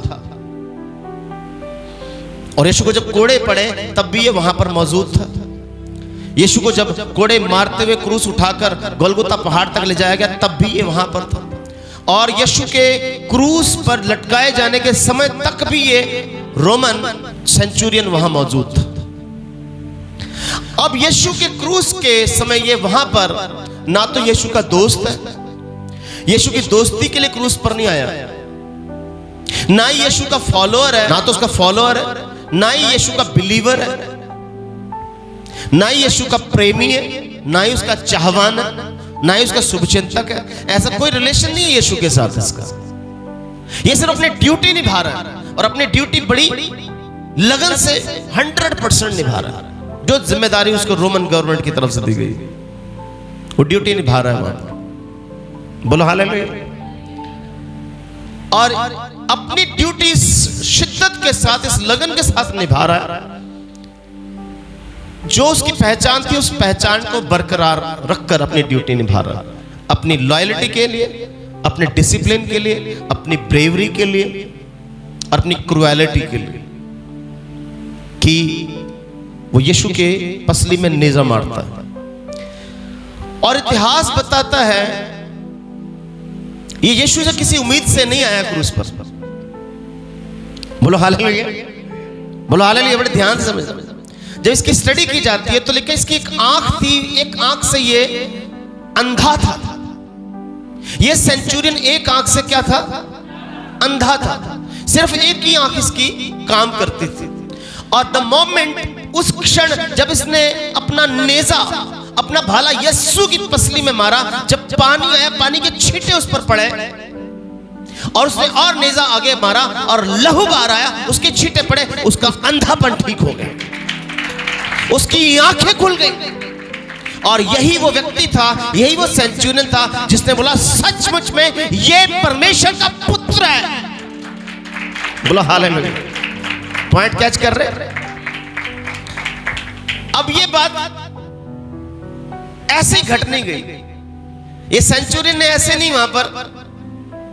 और यीशु को जब कोड़े पड़े, तब भी ये वहां पर मौजूद था। यीशु को जब कोड़े मारते हुए क्रूस उठाकर गोलगोता पहाड़ तक ले जाया गया, तब भी ये वहां पर था। और यीशु के क्रूस पर लटकाए जाने के समय तक भी ये रोमन सेंचुरियन वहां मौजूद था। अब यीशु के क्रूस के समय ये वहां पर ना तो यीशु का दोस्त है, यीशु की दोस्ती के लिए क्रूस पर नहीं आया, ना ही यीशु का फॉलोअर है, ना तो उसका फॉलोअर है, ना ही यीशु का बिलीवर है, ना ही यीशु का प्रेमी है, ना ही उसका चाहवान है, ना ही उसका शुभचिंतक है। ऐसा कोई रिलेशन नहीं है यीशु के साथ इसका। ये सिर्फ अपनी ड्यूटी निभा रहा है और अपनी ड्यूटी बड़ी लगन से 100% निभा रहा है। जो जिम्मेदारी उसको रोमन गवर्नमेंट की तरफ से दी गई वो ड्यूटी निभा रहा है वहां पर। बोलो हालेलुया। और अपनी ड्यूटी शिद्दत के साथ, इस लगन के साथ निभा रहा है। जो उसकी पहचान थी उस पहचान को बरकरार रखकर अपनी ड्यूटी निभा रहा है, अपनी लॉयल्टी के लिए, अपने डिसिप्लिन के लिए, अपनी ब्रेवरी के लिए और अपनी क्रुएलिटी के लिए, कि वो यीशु के पसली में नेजा मारता है। और इतिहास बताता है ये यीशु से किसी उम्मीद से नहीं आया क्रूस पर। बोलो हालेलुया, बोलो हालेलुया। बड़े ध्यान से समझ। जब इसकी स्टडी की जाती है तो लिखा इसकी एक आंख थी, एक आंख से ये अंधा था। ये सेंचुरियन एक आंख से क्या था? अंधा था। सिर्फ एक ही आंख इसकी काम करती थी। और द मोमेंट, उस क्षण जब इसने अपना नेजा, अपना भाला यीशु की पसली में मारा, जब पानी आया, पानी के छींटे उस पर पड़े और उसने और नेजा आगे मारा और लहू बाहर आया, उसके छींटे पड़े, उसका अंधापन ठीक हो गया, उसकी आंखें खुल गई। और यही वो व्यक्ति था, यही वो सेंचुरियन था जिसने बोला सचमुच में ये परमेश्वर का पुत्र है। बोला हालेलुया। पॉइंट कैच कर रहे? अब ये बात ऐसे ही घट नहीं गई। ये सेंचुरियन ने ऐसे नहीं वहां पर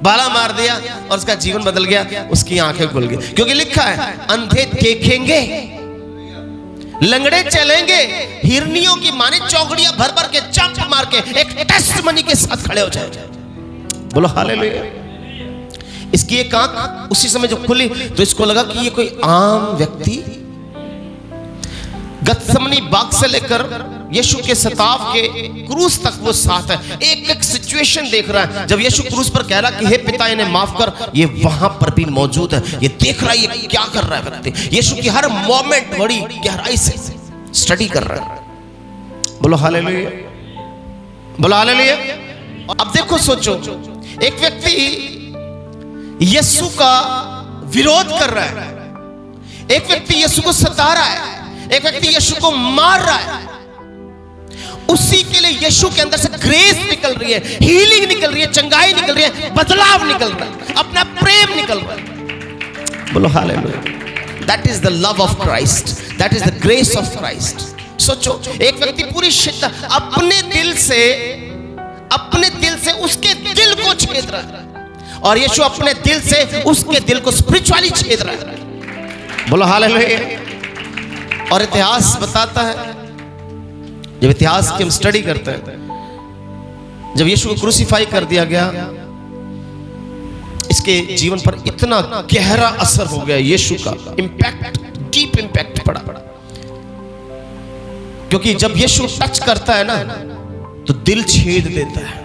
बाला मार दिया और उसका जीवन बदल गया, उसकी आंखें खुल गई। क्योंकि लिखा है अंधे देखेंगे, लंगड़े चलेंगे, हिरनियों की माने चौकड़ियां भर भर के जंप मार के एक टेस्ट मनी के साथ खड़े हो जाए। बोलो हालेलुया। इसकी एक आंख उसी समय जो खुली तो इसको लगा कि ये कोई आम व्यक्ति गत्समनी बाग से लेकर यीशु के सताव के क्रूस तक वो साथ है। एक एक सिचुएशन देख रहा है। जब यीशु क्रूस पर कह रहा कि हे पिता इन्हें माफ कर, ये वहां पर भी मौजूद है, ये देख रहा है ये क्या कर रहा है व्यक्ति। यीशु की हर मोमेंट बड़ी गहराई से स्टडी कर रहा है। बोलो हालेलुया, बोलो हालेलुया। अब देखो, सोचो, एक व्यक्ति यीशु का विरोध कर रहा है, एक व्यक्ति यीशु को सता रहा है, एक व्यक्ति यीशु को मार रहा है। उसी के लिए यीशु के अंदर से ग्रेस निकल रही है, हीलिंग निकल रही है, चंगाई निकल रही है, बदलाव निकल रहा है, अपना प्रेम निकल रहा है। बोलो hallelujah. That is the love of Christ, that is the grace of Christ. सोचो, एक व्यक्ति पूरी शिद्दत अपने दिल से उसके दिल को छेद रहा है और यीशु अपने दिल से उसके दिल को स्पिरिचुअली छेद रहा है। बोलो हालेलुया। और इतिहास बताता है, जब इतिहास की हम स्टडी करते हैं, जब यीशु को क्रूसीफाई कर दिया गया, इसके जीवन पर इतना गहरा असर हो गया, यीशु का इंपैक्ट, डीप इंपैक्ट पड़ा। क्योंकि जब यीशु टच करता है ना तो दिल छेद देता है।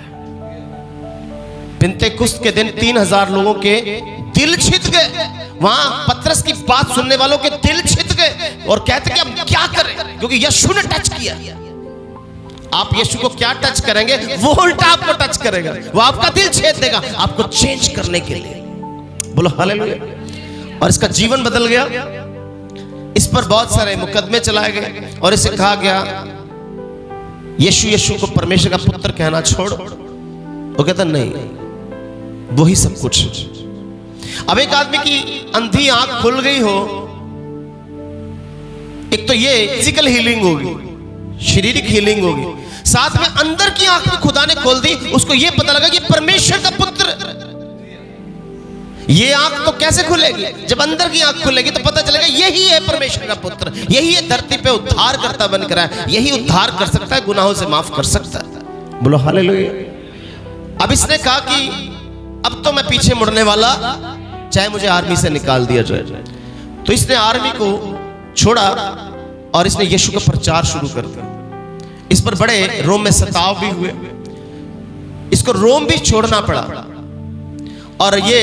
पिन्तेकुस्त के दिन 3000 लोगों के दिल छिद गए। वहां पतरस की बात सुनने वालों के दिल छिद गए और कहते कि अब क्या करें, क्योंकि यीशु ने टच किया। आप यीशु को क्या टच करेंगे, वो उल्टा आपको टच करेगा, वो आपका दिल छेद देगा आपको चेंज करने के लिए। बोलो हालेलुया। और इसका जीवन बदल गया। इस पर बहुत सारे मुकदमे चलाए गए और इसे कहा गया यीशु को परमेश्वर का पुत्र कहना छोड़। वो कहता नहीं, वही सब कुछ। अब एक आदमी की अंधी आंख खुल गई हो, एक तो ये फिजिकल हीलिंग होगी, शारीरिक हीलिंग होगी, साथ में अंदर की आंख भी खुदा ने खोल दी। उसको ये पता लगा कि परमेश्वर का पुत्र। ये आंख तो कैसे खुलेगी? जब अंदर की आंख खुलेगी तो पता चलेगा यही है परमेश्वर का पुत्र, यही है धरती पे उद्धार करता बनकर आया, यही उद्धार कर सकता है, गुनाहों से माफ कर सकता है। बोलो हालेलुया। अब इसने कहा कि अब तो मैं पीछे मुड़ने वाला, चाहे मुझे आर्मी से निकाल दिया जाए। तो इसने आर्मी को छोड़ा और इसने यीशु का प्रचार शुरू कर दिया। इस पर बड़े रोम में सताव भी हुए, इसको रोम भी छोड़ना पड़ा और ये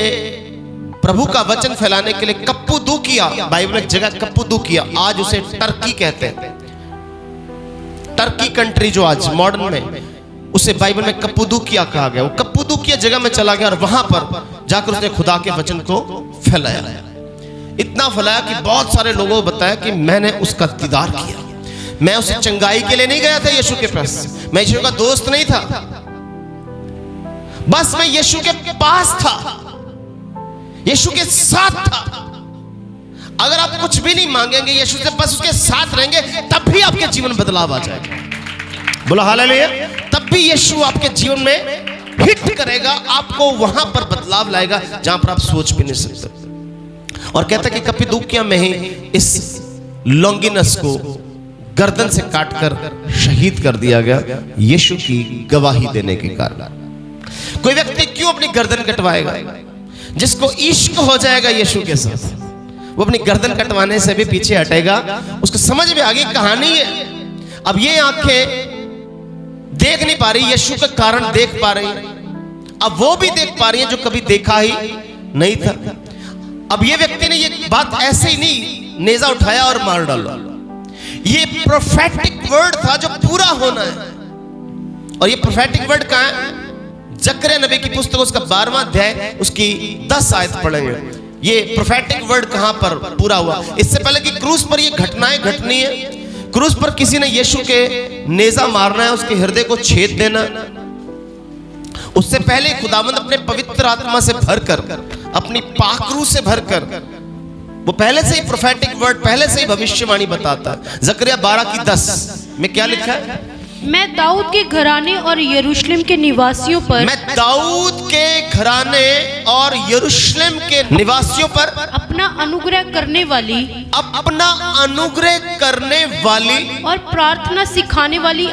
प्रभु का वचन फैलाने के लिए कप्पदूकिया, बाइबल में एक जगह कप्पदूकिया, आज उसे टर्की कहते हैं, टर्की कंट्री जो आज मॉडर्न में, उसे बाइबल में कप्पदूकिया कहा गया। वो कप्पदूकिया जगह में चला गया और वहां पर जाकर उसने खुदा के वचन को फैलाया। इतना फैलाया कि बहुत सारे लोगों को बताया कि मैंने उसका दीदार किया। मैं उसे चंगाई के लिए नहीं गया था यीशु के पास, मैं यीशु का दोस्त नहीं था, बस मैं यीशु के पास था, यीशु के साथ था। अगर आप कुछ भी नहीं मांगेंगे यीशु से, बस उसके साथ रहेंगे, तब भी आपके जीवन बदलाव आ जाएगा। बोला हालेलुया। तब भी यीशु आपके जीवन में हिट करेगा, आपको वहां पर बदलाव लाएगा जहां पर आप सोच भी नहीं सकते। और कहता कि कप्पदूकिया में ही इस लॉन्गिनस को गर्दन से काटकर शहीद कर दिया गया यीशु की गवाही देने के कारण। कोई व्यक्ति क्यों अपनी गर्दन कटवाएगा? जिसको इश्क हो जाएगा यीशु के साथ, वो अपनी गर्दन कटवाने से भी पीछे हटेगा। उसको समझ में आ गई कहानी है। अब ये आंखें देख नहीं पा रही, यीशु के कारण देख पा रही, अब वो भी देख पा रही है जो कभी देखा ही नहीं था। अब ये व्यक्ति ने ये बात ऐसे ही नहीं नेजा उठाया और मार डाला, ये प्रोफेटिक वर्ड था जो पूरा होना है। और ये प्रोफेटिक वर्ड कहां है? जकरिया नबी की पुस्तक उसका 12वां अध्याय उसकी 10 आयत पढ़ेंगे। ये प्रोफेटिक वर्ड कहां पर पूरा हुआ? इससे पहले कि क्रूस पर ये घटनाएं घटनी है, क्रूस पर किसी ने यीशु के नेजा मारना है, उसके हृदय को छेद देना, उससे पहले खुदावंद अपने पवित्र आत्मा से भरकर, अपनी पाखरू से भरकर, वो पहले से ही प्रोफेटिक वर्ड, पहले से ही भविष्यवाणी बताता है। जकरिया 12:10 में क्या लिखा है? मैं दाऊद के घराने और यरूशलेम के निवासियों पर, मैं दाऊद के घराने और यरूशलेम के निवासियों पर अपना अनुग्रह करने वाली, अपना अनुग्रह करने वाली और प्रार्थना सिखाने वाली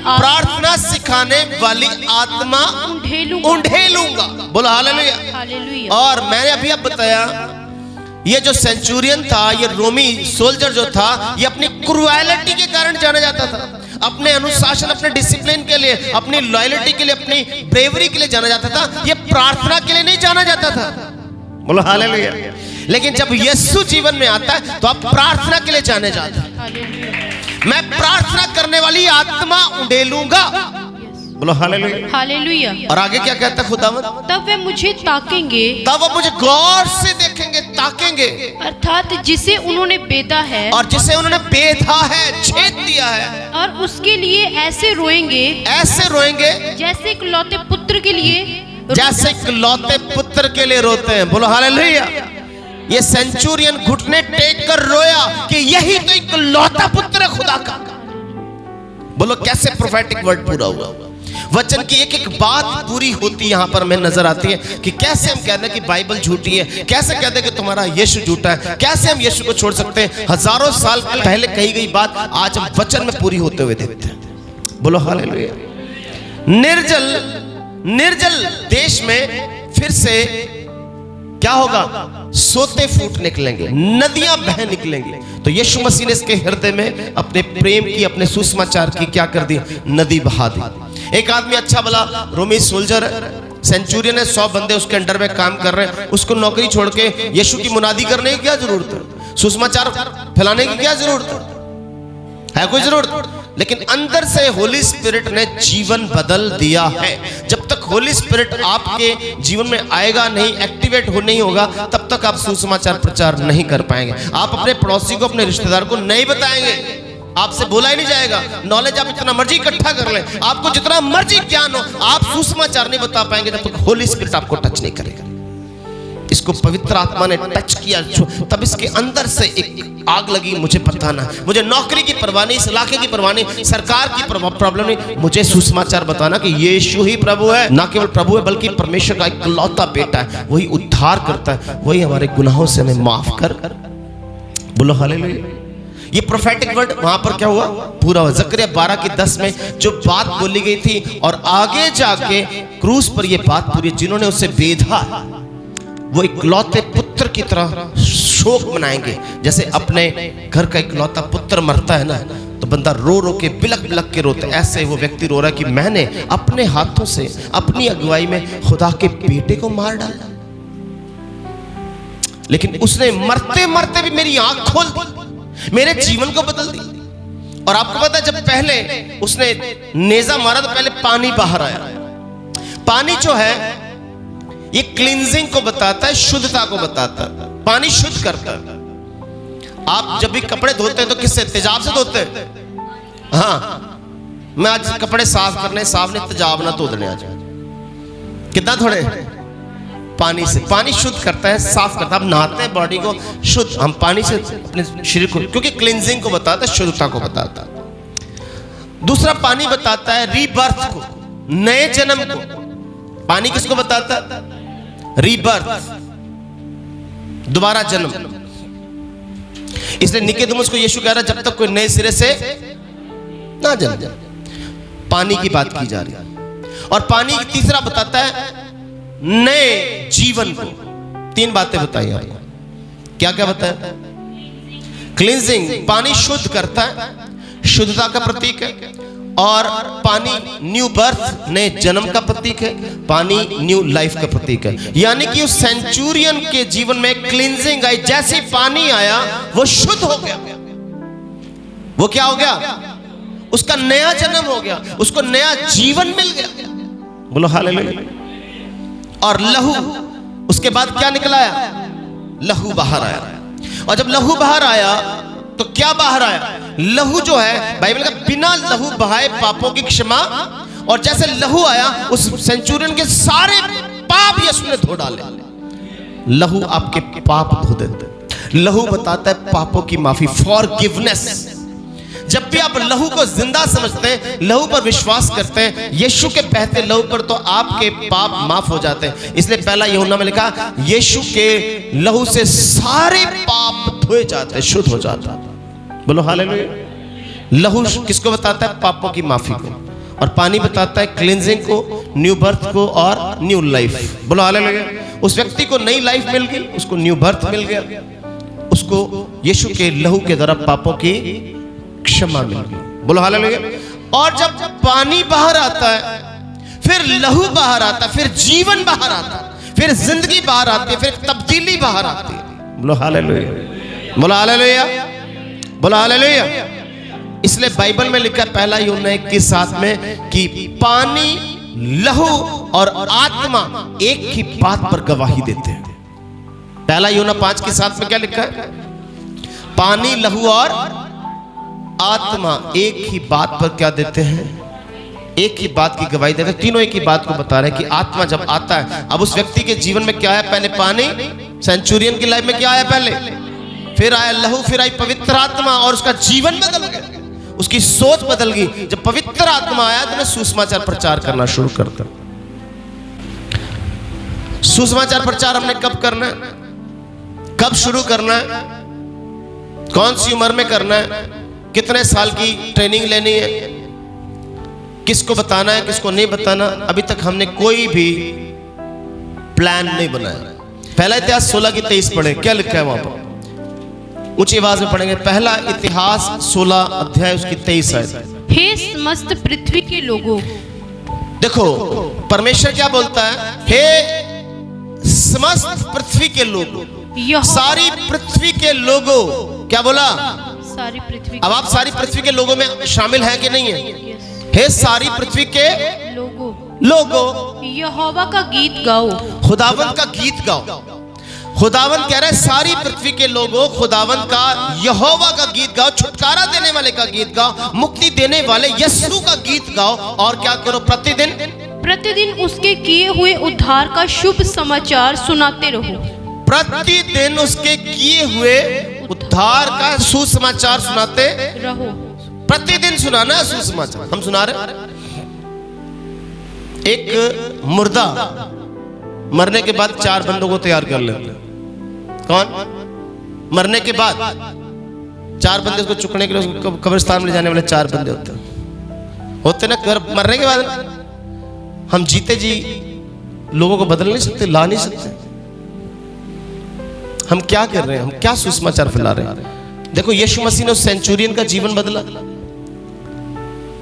आत्मा उंढेलूंगा। बोलो हालेलुया। हालेलुया। और मैंने अभी अब बताया, ये जो सेंचुरियन था, ये रोमी सोल्जर जो था, ये अपनी क्रूएलिटी के कारण जाना जाता था, अपने अनुशासन, अपने डिसिप्लिन के लिए, अपनी लॉयल्टी के लिए, अपनी ब्रेवरी के लिए जाना जाता था। ये प्रार्थना के लिए नहीं जाना जाता था। बोलो हालेलुया। लेकिन जब यीशु जीवन में आता है तो आप प्रार्थना के लिए जाने जाते हैं। मैं प्रार्थना करने वाली आत्मा उंडेलूंगा। बोलो हालेलुया। हालेलुया। और आगे क्या कहता है खुदावंद? तब वे मुझे ताकेंगे, तब वो मुझे गौर से देखेंगे, ताकेंगे, अर्थात जिसे उन्होंने बेधा है, और जिसे उन्होंने बेधा है, छेद दिया है, और उसके लिए ऐसे रोएंगे जैसे इकलौते पुत्र के लिए, जैसे इकलौते पुत्र के लिए रोते हैं। बोलो हालेलुया। ये सेंचुरियन घुटने टेक कर रोया कि यही तो इकलौता पुत्र है खुदा का। बोलो कैसे प्रोफेटिक वर्ड पूरा हुआ। वचन की एक एक बात पूरी होती यहां पर हमें नजर आती है कि कैसे हम कहते हैं कि बाइबल झूठी है, कैसे कहते हैं कि तुम्हारा यीशु झूठा है, कैसे हम यीशु को छोड़ सकते हैं। हजारों साल पहले कही गई बात आज हम वचन में पूरी होते हुए देखते हैं। बोलो हालेलुया। निर्जल देश में फिर से क्या होगा? सोते फूट निकलेंगे, नदियां बह निकलेंगी। तो यीशु मसीह ने इसके हृदय में अपने प्रेम की, अपने सुसमाचार की क्या कर दी? नदी बहा दी। एक आदमी अच्छा भला रोमी सोल्जर है, सेंचुरियन है, 100 बंदे उसके अंडर में काम कर रहे हैं, उसको नौकरी छोड़ के यीशु की मुनादी करने की क्या जरूरत है? सुसमाचार फैलाने की क्या जरूरत है? कोई जरूरत? लेकिन अंदर से होली स्पिरिट ने जीवन बदल दिया है। जब तक होली स्पिरिट आपके जीवन में आएगा नहीं, एक्टिवेट हो नहीं होगा, तब तक आप सुसमाचार प्रचार नहीं कर पाएंगे। आप अपने पड़ोसी को, अपने रिश्तेदार को नहीं बताएंगे, आपसे बोला ही नहीं जाएगा। नॉलेज आप जितना मर्जी इकट्ठा कर लें, आपको जितना मर्जी ज्ञान हो, आप सुसमाचार नहीं बता पाएंगे जब तक होली स्पिरिट आपको टच नहीं करेगा। इसको पवित्र आत्मा ने टच किया, तब इसके अंदर से एक आग लगी। मुझे पता ना, मुझे नौकरी की परवाह नहीं, इस इलाके की परवाह नहीं, सरकार की प्रॉब्लम नहीं, मुझे सुसमाचार बताना कि यीशु ही प्रभु है। ना केवल प्रभु है बल्कि परमेश्वर का इकलौता बेटा है, वही उद्धार करता है, वही हमारे गुनाहों से हमें माफ कर। बोलो हालेलुया। ये प्रोफेटिक वर्ड वहां पर क्या हुआ? पूरा हुआ। जकरिया 12:10 में जो बात बोली गई थी और आगे जाके क्रूस पर ये बात पूरी, जिन्होंने उसे बेधा, वो इकलौते पुत्र की तरह शोक मनाएंगे। जैसे अपने घर का इकलौता पुत्र मरता है ना, तो बंदा रो रो के बिलक बिलक के रोता है, ऐसे वो व्यक्ति रो रहा है कि मैंने अपने हाथों से अपनी अगुवाई में खुदा के बेटे को मार डाला, लेकिन उसने मरते मरते भी मेरी आंख खोल दी, मेरे जीवन को बदल दी। और आपको पता है, जब पहले उसने नेजा मारा तो पहले पानी बाहर आया। पानी जो है ये क्लींजिंग को बताता है, शुद्धता को बताता है। पानी शुद्ध करता है। आप जब भी कपड़े धोते हैं तो किससे? तेजाब से धोते हैं। हाँ, मैं आज कपड़े साफ करने, साफ नहीं तेजाब ना धोने आज। कितना थोड़े? पानी से। पानी शुद्ध करता है, साफ करता है। हम नहाते हैं बॉडी को शुद्ध, हम पानी से अपने शरीर को, क्योंकि क्लींजिंग को बताता है, शुद्धता को बताता है। दूसरा पानी बताता है रीबर्थ को, नए जन्म को। पानी किसको बताता है? रीबर्थ, दोबारा जन्म। इसलिए निकोदेमुस को यीशु कह रहा है, जब तक कोई नए सिरे से ना जन्मे। पानी की बात की जा रही है। और पानी तीसरा बताता है नए जीवन को। तीन बातें बताई आपको। क्या क्या बताया? क्लींजिंग, पानी शुद्ध करता है, शुद्धता का प्रतीक है। और पानी न्यू बर्थ, नए जन्म का प्रतीक है। पानी न्यू लाइफ का प्रतीक है। यानी कि उस सेंचुरियन के जीवन में क्लींजिंग आई। जैसे पानी आया वो शुद्ध हो गया। वो क्या हो गया? उसका नया जन्म हो गया, उसको नया जीवन मिल गया। बोलो हालेलुया। और लहू, उसके बाद क्या निकला आया? लहू बाहर आया। और जब लहू बाहर आया तो क्या बाहर आया? लहू जो है, बाइबल का बिना लहू बहाए पापों की क्षमा। और जैसे लहू आया, उस सेंचुरियन के सारे पाप यीशु ने धो डाले। लहू आपके पाप धो देते। लहू बताता है पापों की माफी, फॉरगिवनेस। जब भी आप लहू को जिंदा समझते हैं, लहू पर विश्वास करते हैं, यीशु के बहते लहू पर, तो आपके पाप माफ हो जाते हैं। इसलिए पहला यूहन्ना में लिखा, यीशु के लहू से सारे पाप धोए जाते हैं, शुद्ध हो जाता है। बोलो हालेलुया। लहू किसको बताता है? पापों की माफी को। और पानी बताता है क्लींजिंग को, न्यू बर्थ को और न्यू लाइफ। बोलो हालेलुया। उस व्यक्ति को नई लाइफ मिल गई, उसको न्यू बर्थ मिल गया, उसको यीशु के लहू के द्वारा पापों की क्षमा मिल गई। बोलो हालेलुया। और जब पानी बाहर आता है, फिर लहू बाहर आता है, फिर जीवन बाहर आता है, फिर जिंदगी बाहर आती है, फिर तब्दीली बाहर आती है। बोलो हालेलुया। बोलो हालेलुया। बोलो हालेलुया। इसलिए बाइबल में लिखा है पहला यूहन्ना 1:7 में कि पानी, लहू और आत्मा एक ही बात पर गवाही देते हैं। पहला यूहन्ना 5:7 में क्या लिखा है? पानी, लहू और आत्मा एक ही बात पर क्या देते हैं? एक ही बात की गवाही देते हैं। तीनों एक ही बात को बता रहे हैं कि आत्मा जब आता है, अब उस व्यक्ति के जीवन में क्या है? पहले पानी, सेंचुरियन की लाइफ में क्या आया? पहले, फिर आया लहू, फिर आई पवित्र आत्मा, और उसका जीवन बदल गया, उसकी सोच बदल गई। जब पवित्र आत्मा आया तो सुसमाचार प्रचार करना शुरू कर दिया। सुसमाचार प्रचार हमने कब करना है? कब शुरू करना है? कौन सी उम्र में करना है? कितने साल की ट्रेनिंग लेनी है? किसको बताना है, किसको नहीं बताना? अभी तक हमने कोई भी प्लान नहीं बनाया। पहला इतिहास 16:23 पढ़े। क्या लिखा है वहां पर? ऊंची आवाज में पढ़ेंगे। पहला इतिहास 16 अध्याय उसकी 23 आयत। हे समस्त पृथ्वी के लोगों। देखो परमेश्वर क्या बोलता है? हे समस्त पृथ्वी के लोगों, सारी पृथ्वी के लोगों। क्या बोला? सारी पृथ्वी। अब आप सारी पृथ्वी के लोगों में शामिल हैं कि नहीं है? हे सारी पृथ्वी के लोगों, यहोवा का गीत गाओ। खुदावंत का गीत गाओ। खुदावंत कह रहा है सारी पृथ्वी के लोगों, खुदावंत का, यहोवा का गीत गाओ, छुटकारा देने वाले का गीत गाओ, मुक्ति देने वाले यीशु का गीत गाओ। और क्या करो? प्रतिदिन उसके किए हुए उद्धार का शुभ समाचार सुनाते रहो। प्रतिदिन उसके किए हुए उद्धार का सुसमाचार सुनाते रहो। प्रतिदिन सुनाना है सुसमाचार। हम सुना रहे। एक मुर्दा मरने के बाद 4 बंदों को तैयार कर लेते। कौन? मरने के बाद 4 बंदे उसको चुकने के लिए कब्रिस्तान में ले जाने वाले 4 बंदे होते ना। मरने के बाद हम जीते जी लोगों को बदल नहीं सकते, ला नहीं सकते। हम क्या कर रहे हैं, हम क्या सुसमाचार फैला रहे हैं। देखो यीशु मसीह ने उस सेंचुरियन का जीवन बदला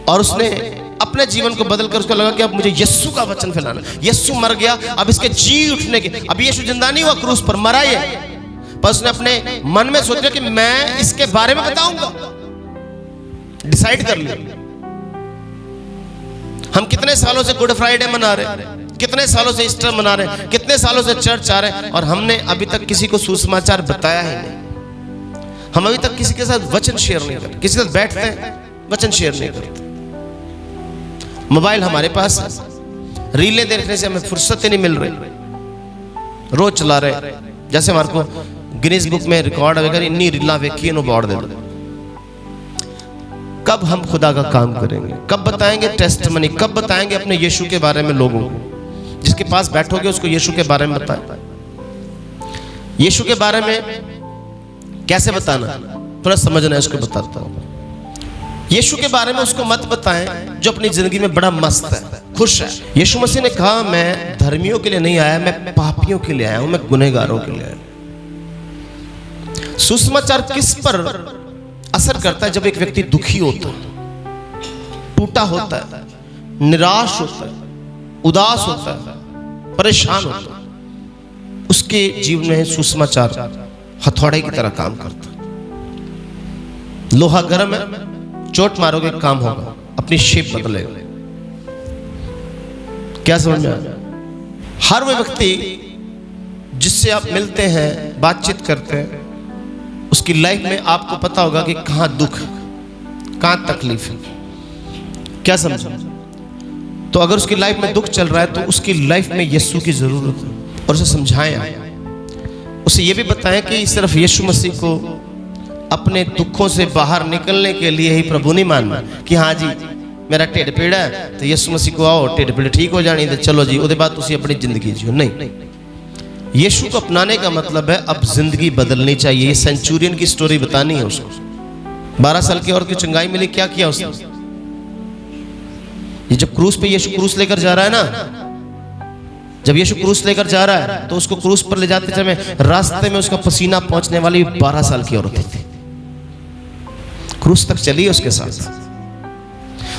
और उसने अपने जीवन को बदलकर उसको लगा कि अब मुझे यीशु का वचन फैलाना। यीशु मर गया, अब इसके जी उठने के, अब यीशु जिंदा नहीं हुआ क्रूस पर, मरा ही है, पर उसने अपने मन में सोचा कि मैं इसके बारे में बताऊंगा। डिसाइड कर लिया। हम कितने सालों से गुड फ्राइडे मना रहे हैं, कितने सालों से ईस्टर मना रहे हैं, कितने सालों से चर्च आ रहे हैं, और हमने अभी तक किसी को सुसमाचार बताया ही नहीं। हम अभी तक किसी के साथ वचन शेयर नहीं करते, किसी के साथ बैठते हैं वचन शेयर नहीं करते। मोबाइल हमारे पास है, रीलें देखने से हमें फुर्सत ही नहीं मिल रही, रोज चला रहे। जैसे हमारे को गिनीज बुक में रिकॉर्ड अगर इन्नी रीला वेखी बोर्ड दे दो। कब हम खुदा का काम करेंगे, कब बताएंगे टेस्टमनी, कब बताएंगे अपने यीशु के बारे में लोगों को। जिसके पास बैठोगे उसको यीशु के बारे में बताएं। यीशु के बारे में कैसे बताना, थोड़ा समझना है, उसको बताता हूं। यीशु के बारे में उसको मत बताएं जो अपनी जिंदगी में बड़ा मस्त है, खुश है। यीशु मसीह ने कहा मैं धर्मियों के लिए नहीं आया, मैं पापियों के लिए आया हूं, मैं गुनहगारों के लिए आया। सुसमाचार किस पर असर करता है? जब एक व्यक्ति दुखी होता है, टूटा होता है, निराश होता है, उदास होता है, परेशान होता है, उसके जीवन में सुसमाचार हथौड़े की तरह काम करता है। लोहा गर्म है, चोट मारोगे काम होगा, अपनी शेप बदलेगा। क्या समझ में आया? हर वो व्यक्ति जिससे आप मिलते हैं, बातचीत करते हैं, उसकी लाइफ में आपको पता होगा कि कहां दुख, कहां तकलीफ है। क्या समझा? तो अगर उसकी लाइफ में दुख चल रहा है तो उसकी लाइफ में यीशु की जरूरत है, और उसे समझाएं, उसे ये भी बताएं कि सिर्फ यीशु मसीह को अपने दुखों से बाहर निकलने के लिए ही प्रभु नहीं मानना कि हाँ जी मेरा ढिड पीड़ है तो यीशु मसीह को आओ, ढिड पीड़ ठीक हो जानी तो चलो जी, उसके बाद तुम अपनी जिंदगी जियो। नहीं, यीशु को अपनाने का मतलब है अब जिंदगी बदलनी चाहिए। ये सेंचुरियन की स्टोरी बतानी है उसको। 12 साल की औरत की चंगाई मिली, क्या किया उसने? ये जब क्रूस पे यीशु क्रूस लेकर जा रहा है ना, जब यीशु क्रूस लेकर जा रहा है तो उसको क्रूस पर ले जाते समय रास्ते में उसका पसीना पहुंचने वाली 12 साल की औरत थी। क्रूस तक चली उसके साथ,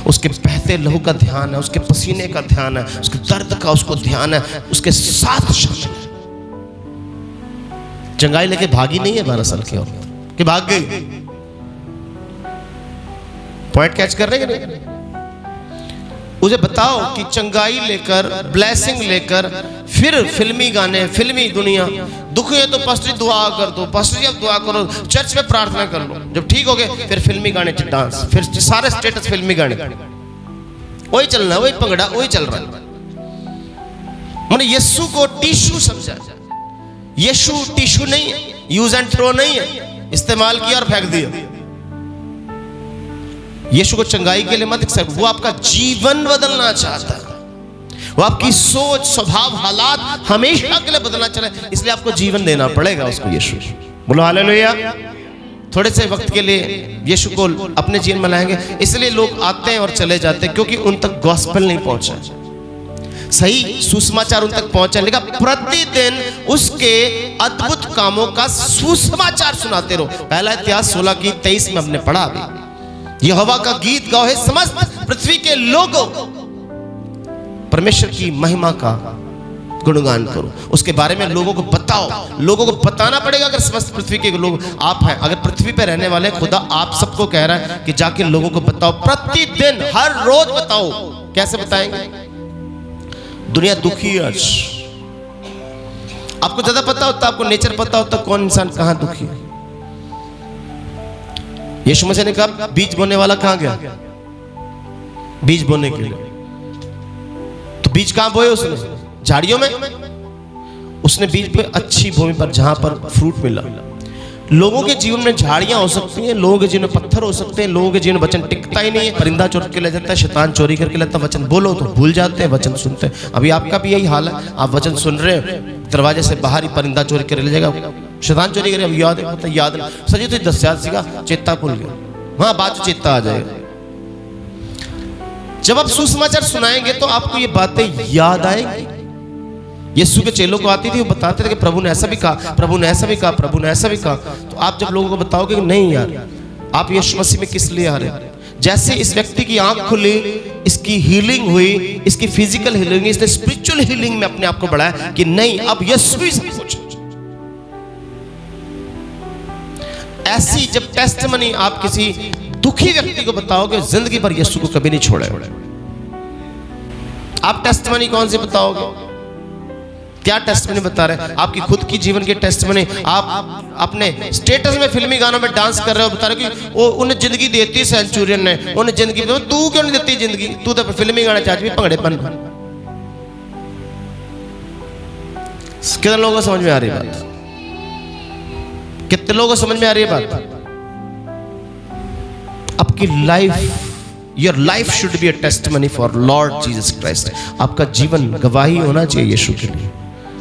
उसके बहते लहू का ध्यान है, उसके पसीने का ध्यान है, उसके दर्द का उसको ध्यान है, उसके साथ शामिल है। चंगाई लेके भागी नहीं है 12 साल की औरत कि भाग गई। पॉइंट कैच कर रहे हैं? उसे बताओ कि चंगाई लेकर, ब्लेसिंग लेकर, फिर फिल्मी गाने, फिल्मी दुनिया, दुख है तो पास्टर जी दुआ कर दो, पास्टर जी अब दुआ करो, चर्च में प्रार्थना कर लो, जब ठीक हो गए फिर फिल्मी गाने, डांस, फिर सारे स्टेटस फिल्मी गाने, वही चलना, वही पंगड़ा, वही चल रहा है। मैंने यीशु को टिश्यू समझा। यीशु टिश्यू नहीं है, यूज एंड थ्रो नहीं है, इस्तेमाल किया और फेंक दिया। यीशु को चंगाई के लिए मत एक्सेप्ट, वो आपका जीवन बदलना चाहता है, वो आपकी सोच, स्वभाव, हालात हमेशा के लिए बदलना चाहता है, इसलिए आपको जीवन देना पड़ेगा उसको। यीशु बोलो हालेलुया। थोड़े से वक्त के लिए यीशु को अपने जीवन में लाएंगे, इसलिए लोग आते हैं और चले जाते हैं क्योंकि उन तक गॉस्पेल नहीं पहुंचा, सही सुसमाचार उन तक पहुंचा। लेकिन प्रतिदिन उसके अद्भुत कामों का सुसमाचार सुनाते रहो। पहला इतिहास 16:23 में हमने पढ़ा अभी, यहोवा का गीत गाओ हे समस्त पृथ्वी के लोगों, परमेश्वर की महिमा का गुणगान करो, उसके बारे में लोगों को बताओ। लोगों को बताना पड़ेगा। अगर समस्त पृथ्वी के लोग आप हैं, अगर पृथ्वी पे रहने वाले खुदा आप सबको कह रहा है कि जाके लोगों को बताओ, प्रतिदिन हर रोज बताओ। कैसे बताएंगे? दुनिया दुखी है आज, आपको ज्यादा पता होता, आपको नेचर पता होता कौन इंसान कहां दुखी है। यीशु मसीह ने कहा बीज बोने वाला कहां गया? बीज बोने के लिए। तो बीज कहां बोए उसने? झाड़ियों में। उसने बीज बोए अच्छी भूमि पर जहां पर फ्रूट मिला। लोगों के जीवन में झाड़ियां हो सकती हैं, लोगों के जीवन में पत्थर हो सकते हैं, लोगों के जीवन में वचन टिकता ही नहीं है। परिंदा चोर के ले जाता है, शैतान चोरी करके लेता है। वचन बोलो तो भूल जाते हैं, वचन सुनते हैं। अभी आपका भी यही हाल है, आप वचन सुन रहे हैं, दरवाजे से बाहर ही परिंदा चोरी कर ले जाएगा, शैतान चोरी करे। अब याद है, याद सजी तो 10 याद सीखा, चेता भूल गया, वहां बाद चेता आ जाएगा। जब आप सुसमाचार सुनाएंगे तो आपको ये बातें याद आएंगी। यीशु के चेलों को आती थी, वो बताते थे कि प्रभु ने ऐसा भी कहा, प्रभु ने ऐसा भी कहा, प्रभु ने ऐसा भी कहा। तो आप जब लोगों को बताओगे कि नहीं यार, आप यीशु मसीह में किस लिए आ रहे हैं, जैसे इस व्यक्ति की आंख खुली, इसकी हीलिंग हुई, इसकी फिजिकल हीलिंग, इसने स्पिरिचुअल हीलिंग में अपने आप को बढ़ाया कि नहीं अब यीशु ही सब कुछ। ऐसी जब टेस्टमनी आप किसी दुखी व्यक्ति को बताओगे, जिंदगी भर यीशु को कभी नहीं छोड़े। आप टेस्टमनी कौन सी बताओगे? क्या टेस्टमनी बता रहे हैं? आपकी खुद की जीवन की टेस्टमनी। आप अपने स्टेटस में फिल्मी गानों में डांस कर रहे हो, बता रहे हो कि वो उन्हें जिंदगी देती सेंचुरियन ने, उन्हें जिंदगी, तू क्यों नहीं देती जिंदगी, तू तो फिल्मी गाना चाहती भंगड़े बन। कितने लोगों को समझ में आ रही बात? कितने लोगों को समझ में आ रही है बात? आपकी life, your life should be a testimony for lord Jesus Christ. आपका जीवन गवाही होना चाहिए यीशु के लिए।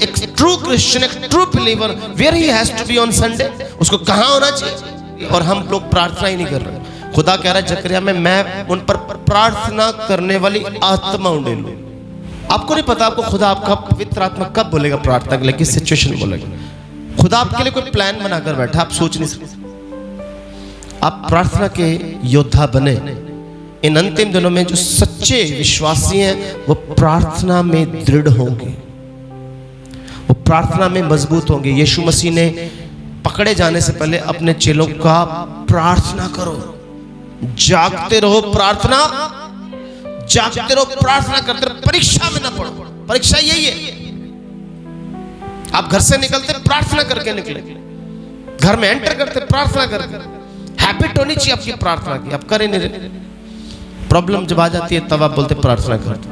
एक ट्रू क्रिश्चियन, एक true believer, where he has to be on Sunday, उसको कहां होना चाहिए? और हम लोग प्रार्थना ही नहीं कर रहे। खुदा कह रहा है जकरिया में, मैं उन पर प्रार्थना करने वाली आत्मा उंडेलूं। आपको नहीं पता आपको खुदा आपका पवित्र आत्मा कब बोलेगा प्रार्थना के लिए, किस सिचुएशन में बोलेगा। खुदा आपके लिए कोई प्लान बनाकर बैठा, आप सोच नहीं सकते। आप प्रार्थना के योद्धा बने। इन अंतिम दिनों में जो सच्चे विश्वासी हैं वो प्रार्थना में दृढ़ होंगे, वो प्रार्थना में मजबूत होंगे। यीशु मसीह ने पकड़े जाने से पहले अपने चेलों का प्रार्थना करो, जागते रहो, प्रार्थना जागते रहो, प्रार्थना करते रहो, परीक्षा में ना पड़ो। परीक्षा यही है, आप घर से निकलते प्रार्थना करके निकले, घर में एंटर करते प्रार्थना करके। हैबिट होनी चाहिए आपकी प्रार्थना की, आप करें नहीं रहे। प्रॉब्लम जब आ जाती है तब आप बोलते प्रार्थना करते।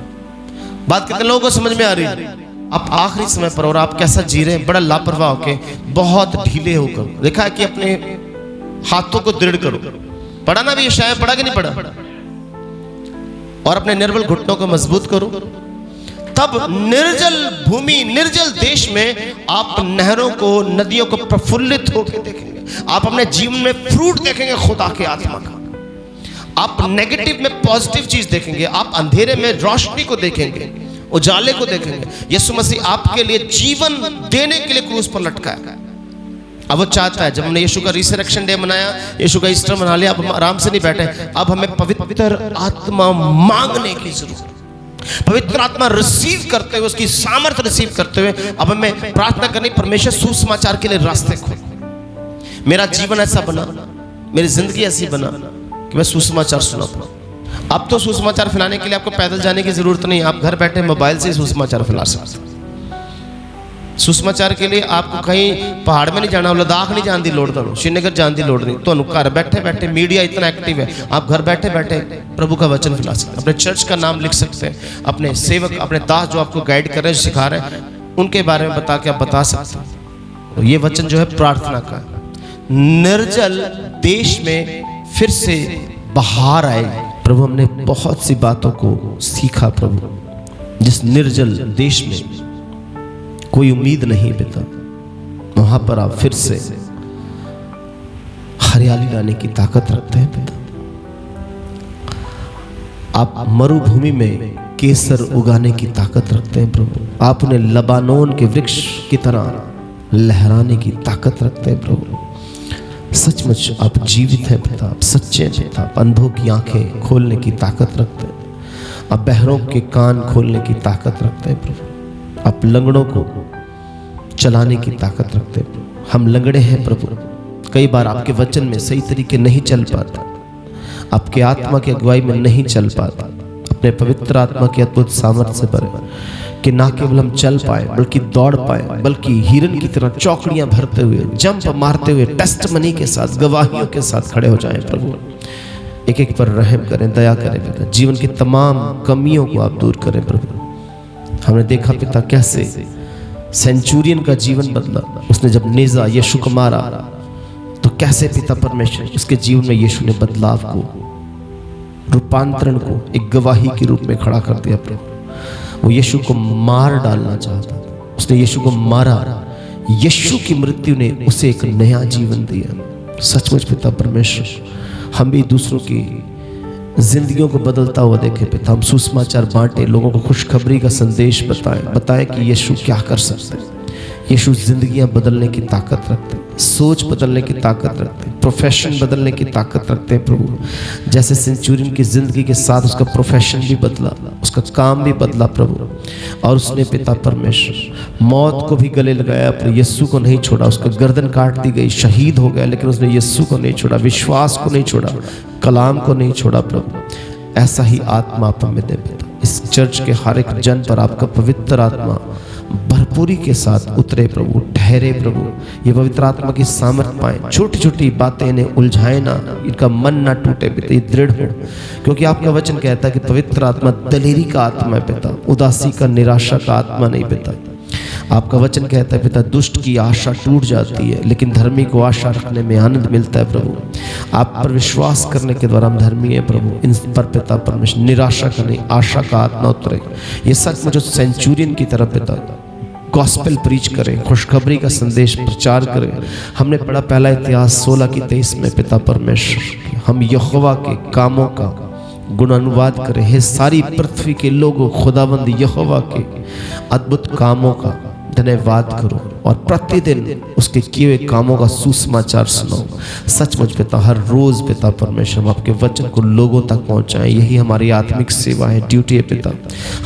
बात कितने लोगों को समझ में आ रही है? आप आखिरी समय पर, और आप कैसा जी रहे हैं, बड़ा लापरवाह होके, बहुत ढीले होकर। देखा है कि अपने हाथों को दृढ़ करो। पढ़ा ना भी शायद, पढ़ा कि नहीं पढ़ा? और अपने निर्बल घुटनों को मजबूत करो। तब निर्जल भूमि, निर्जल देश में आप नहरों को, नदियों को प्रफुल्लित होकर देखेंगे। आप अपने जीवन में फ्रूट देखेंगे खुदा के आत्मा का। आप नेगेटिव में पॉजिटिव चीज देखेंगे, आप अंधेरे में रोशनी को देखेंगे, उजाले को देखेंगे। यीशु मसीह आपके लिए जीवन देने के लिए क्रूस पर लटका है। अब वो चाहता है, जब हमने यीशु का रिसरेक्शन डे मनाया, यीशु का ईस्टर मना लिया, अब हम आराम से नहीं बैठे। अब हमें पवित्र आत्मा मांगने की जरूरत, पवित्र आत्मा रिसीव करते हुए, उसकी सामर्थ्य रिसीव करते हुए अब हमें प्रार्थना करनी। परमेश्वर सुसमाचार के लिए रास्ते खोल। मेरा जीवन ऐसा बना, मेरी जिंदगी ऐसी बना कि मैं सुसमाचार सुना पाऊं। अब तो सुसमाचार फैलाने के लिए आपको पैदल जाने की जरूरत नहीं, आप घर बैठे मोबाइल से सुसमाचार फैला सकते हैं। सुसमाचार के लिए आपको कहीं पहाड़ में नहीं जाना, लद्दाख नहीं जाने की लोड़, तो श्रीनगर जाने की लोड़ नहीं। तो घर बैठे बैठे, मीडिया इतना एक्टिव है, आप घर बैठे बैठे प्रभु का वचन फैला सकते हैं। अपने चर्च का नाम लिख सकते हैं, अपने सेवक, अपने दास जो आपको गाइड कर रहे हैं, सिखा रहे हैं, उनके बारे में बता के आप बता सकते हैं। तो ये वचन जो है प्रार्थना का, निर्जल देश में फिर से बाहर आए। प्रभु हमने बहुत सी बातों को सीखा प्रभु, जिस निर्जल देश में कोई उम्मीद नहीं पिता, वहां पर आप फिर से हरियाली लाने की ताकत रखते हैं पिता। आप मरुभूमि में केसर उगाने की ताकत रखते हैं प्रभु। आप उन्हें लबानोन के वृक्ष की तरह लहराने की ताकत रखते हैं प्रभु। सचमुच आप जीवित हैं पिता, आप सच्चे हैं पिता। आप अंधों की आंखें खोलने की ताकत रखते हैं, आप बहरों के कान खोलने की ताकत रखते हैं प्रभु। आप लंगड़ों को चलाने की ताकत रखते हैं प्रभु। हम लंगड़े हैं प्रभु, कई बार आपके वचन में सही तरीके नहीं चल पाता, आपके आत्मा की अगुवाई में नहीं चल पाता। अपने पवित्र आत्मा की अद्भुत सामर्थ्य से भरे कि ना केवल हम चल पाए बल्कि दौड़ पाए, बल्कि हिरन की तरह चौकड़ियां भरते हुए, जंप मारते हुए, टेस्टमनी के साथ, गवाहियों के साथ खड़े हो जाएं प्रभु। एक एक पर रहम करें, दया करें पिता। जीवन की तमाम कमियों को आप दूर करें प्रभु। हमने देखा पिता कैसे सेंचुरियन का जीवन बदला। उसने जब नेजा यीशु को मारा तो कैसे पिता परमेश्वर उसके जीवन में यीशु ने बदलाव को, रूपांतरण को एक गवाही के रूप में खड़ा कर दिया प्रभु। वो यीशु को मार डालना चाहता, उसने यीशु को मारा, यीशु की मृत्यु ने उसे एक नया जीवन दिया। सचमुच पिता परमेश्वर, हम भी दूसरों की जिंदगियों को बदलता हुआ देखे पिता। हम सुसमाचार बांटे, लोगों को खुशखबरी का संदेश बताएं कि यीशु क्या कर सकते हैं। यीशु जिंदगियां बदलने की ताकत रखते हैं, सोच बदलने की ताकत रखते हैं, प्रोफेशन बदलने की ताकत रखते हैं प्रभु। जैसे सेंचुरियन की जिंदगी के साथ उसका प्रोफेशन भी बदला, उसका काम भी बदला प्रभु, और उसने पिता परमेश्वर मौत को भी गले लगाया, पर यीशु को नहीं छोड़ा। उसका गर्दन काट दी गई, शहीद हो गया, लेकिन उसने यीशु को नहीं छोड़ा, विश्वास को नहीं छोड़ा, कलाम को नहीं छोड़ा प्रभु। ऐसा ही आत्मा आप हमें दे पिता। इस चर्च के हर एक जन पर आपका पवित्र आत्मा भरपूरी के साथ उतरे प्रभु, ठहरे प्रभु। ये पवित्र आत्मा की सामर्थ पाए, छोटी छोटी बातें इन्हें उलझाए ना, इनका मन ना टूटे पिता, ये दृढ़ हो, क्योंकि आपका वचन कहता है कि पवित्र आत्मा दलेरी का आत्मा है पिता, उदासी का, निराशा का आत्मा नहीं पिता। आपका वचन कहता है पिता, दुष्ट की आशा टूट जाती है, लेकिन धर्मी को आशा रखने में आनंद मिलता है प्रभु। आप पर विश्वास करने के द्वारा हम धर्मी है प्रभु। इन पर पिता परमेश्वर निराशा का नहीं, आशा का आत्मा उतरे। ये सच में जो सेंचुरियन की तरह पिता गॉस्पेल प्रीच करें, खुशखबरी का संदेश प्रचार करें। हमने पढ़ा पहला इतिहास 16:23 में पिता परमेश्वर, हम यहोवा के कामों का गुणानुवाद करें। हे सारी पृथ्वी के लोगों, खुदावंद यहोवा के अद्भुत कामों का धन्यवाद करो और प्रतिदिन उसके किए हुए कामों का सुसमाचार सुनाओ। सचमुच पिता हर रोज पिता परमेश्वर हम आपके वचन को लोगों तक पहुंचाएं। यही हमारी आत्मिक सेवा है, ड्यूटी है पिता।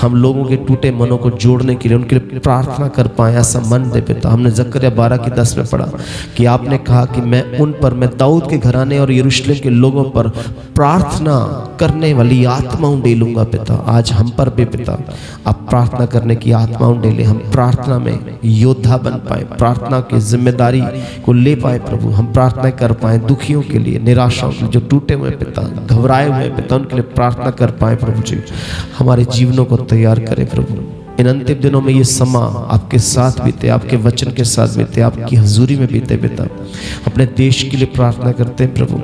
हम लोगों के टूटे मनों को जोड़ने के लिए उनके लिए प्रार्थना कर पाए, ऐसा मन दे पिता। हमने जकरिया 12:10 में पढ़ा कि आपने कहा कि मैं उन पर, मैं दाऊद के घराने और यरूशलेम के लोगों पर प्रार्थना करने वाली आत्मा उंडेलूंगा पिता। आज हम पर भी पिता आप प्रार्थना करने की आत्मा उंडेले, हम प्रार्थना में योद्धा बन पाए, प्रार्थना की जिम्मेदारी को ले पाए प्रभु। हम प्रार्थना कर पाए दुखियों के लिए, निराशाओं के लिए, जो टूटे हुए पिता, घबराए हुए पिता, उनके लिए प्रार्थना कर पाए प्रभु जी। हमारे जीवनों को तैयार करें प्रभु। इन अंतिम दिनों में ये समा आपके साथ बीते, आपके वचन के साथ बीते, आपकी हजूरी में बीते पिता। अपने देश के लिए प्रार्थना करते हैं प्रभु,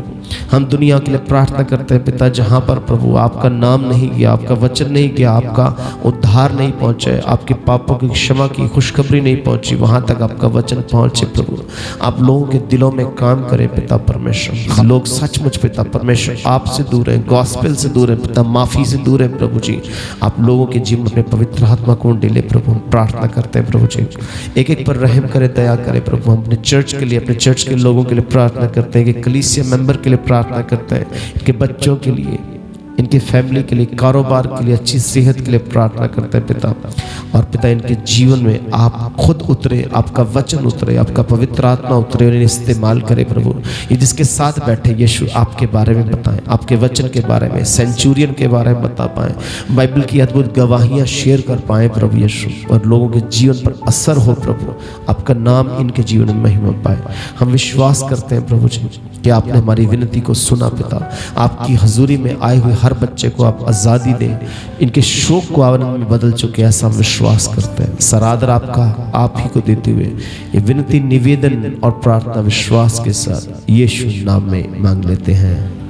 हम दुनिया के लिए प्रार्थना करते हैं पिता, जहाँ पर प्रभु आपका नाम नहीं गया, आपका वचन नहीं गया, आपका उद्धार नहीं पहुँचे, आपके पापों की क्षमा की खुशखबरी नहीं पहुँची, वहाँ तक आपका वचन पहुँचे प्रभु। आप लोगों के दिलों में काम करें पिता परमेश्वर। लोग सचमुच पिता परमेश्वर आपसे दूर हैं, गॉस्पेल से दूर है पिता, माफ़ी से दूर है प्रभु जी। आप लोगों के जीवन में पवित्र आत्मा को डिले प्रभु हम प्रार्थना करते हैं प्रभु जी। एक एक पर रहम करे, दया करे प्रभु। हम अपने चर्च के लिए, अपने चर्च के लोगों के लिए प्रार्थना करते हैं, कि कलीसिया मेंबर के लिए प्रार्थना करते हैं, इनके बच्चों के लिए, इनकी फैमिली के लिए, कारोबार के लिए, अच्छी सेहत के लिए प्रार्थना करते हैं पिता। और पिता इनके जीवन में आप खुद उतरे, आपका वचन उतरे, आपका पवित्र आत्मा उतरे और इन्हें इस्तेमाल करे प्रभु। ये जिसके साथ बैठे यीशु आपके बारे में बताएं, आपके वचन के बारे में, सेंचुरियन के बारे में बता पाएं, बाइबल की अद्भुत गवाहियाँ शेयर कर पाएं प्रभु यीशु, और लोगों के जीवन पर असर हो प्रभु, आपका नाम इनके जीवन में महिमा पाए। हम विश्वास करते हैं प्रभु जी कि आपने हमारी विनती को सुना पिता। आपकी हजूरी में आए हुए हर बच्चे को आप आज़ादी दें, इनके शोक को आनंद में बदल चुके, ऐसा हम विश्वास करते हैं। सरादर आपका आप ही को देते हुए ये विनती, निवेदन और प्रार्थना विश्वास के साथ यीशु नाम में मांग लेते हैं।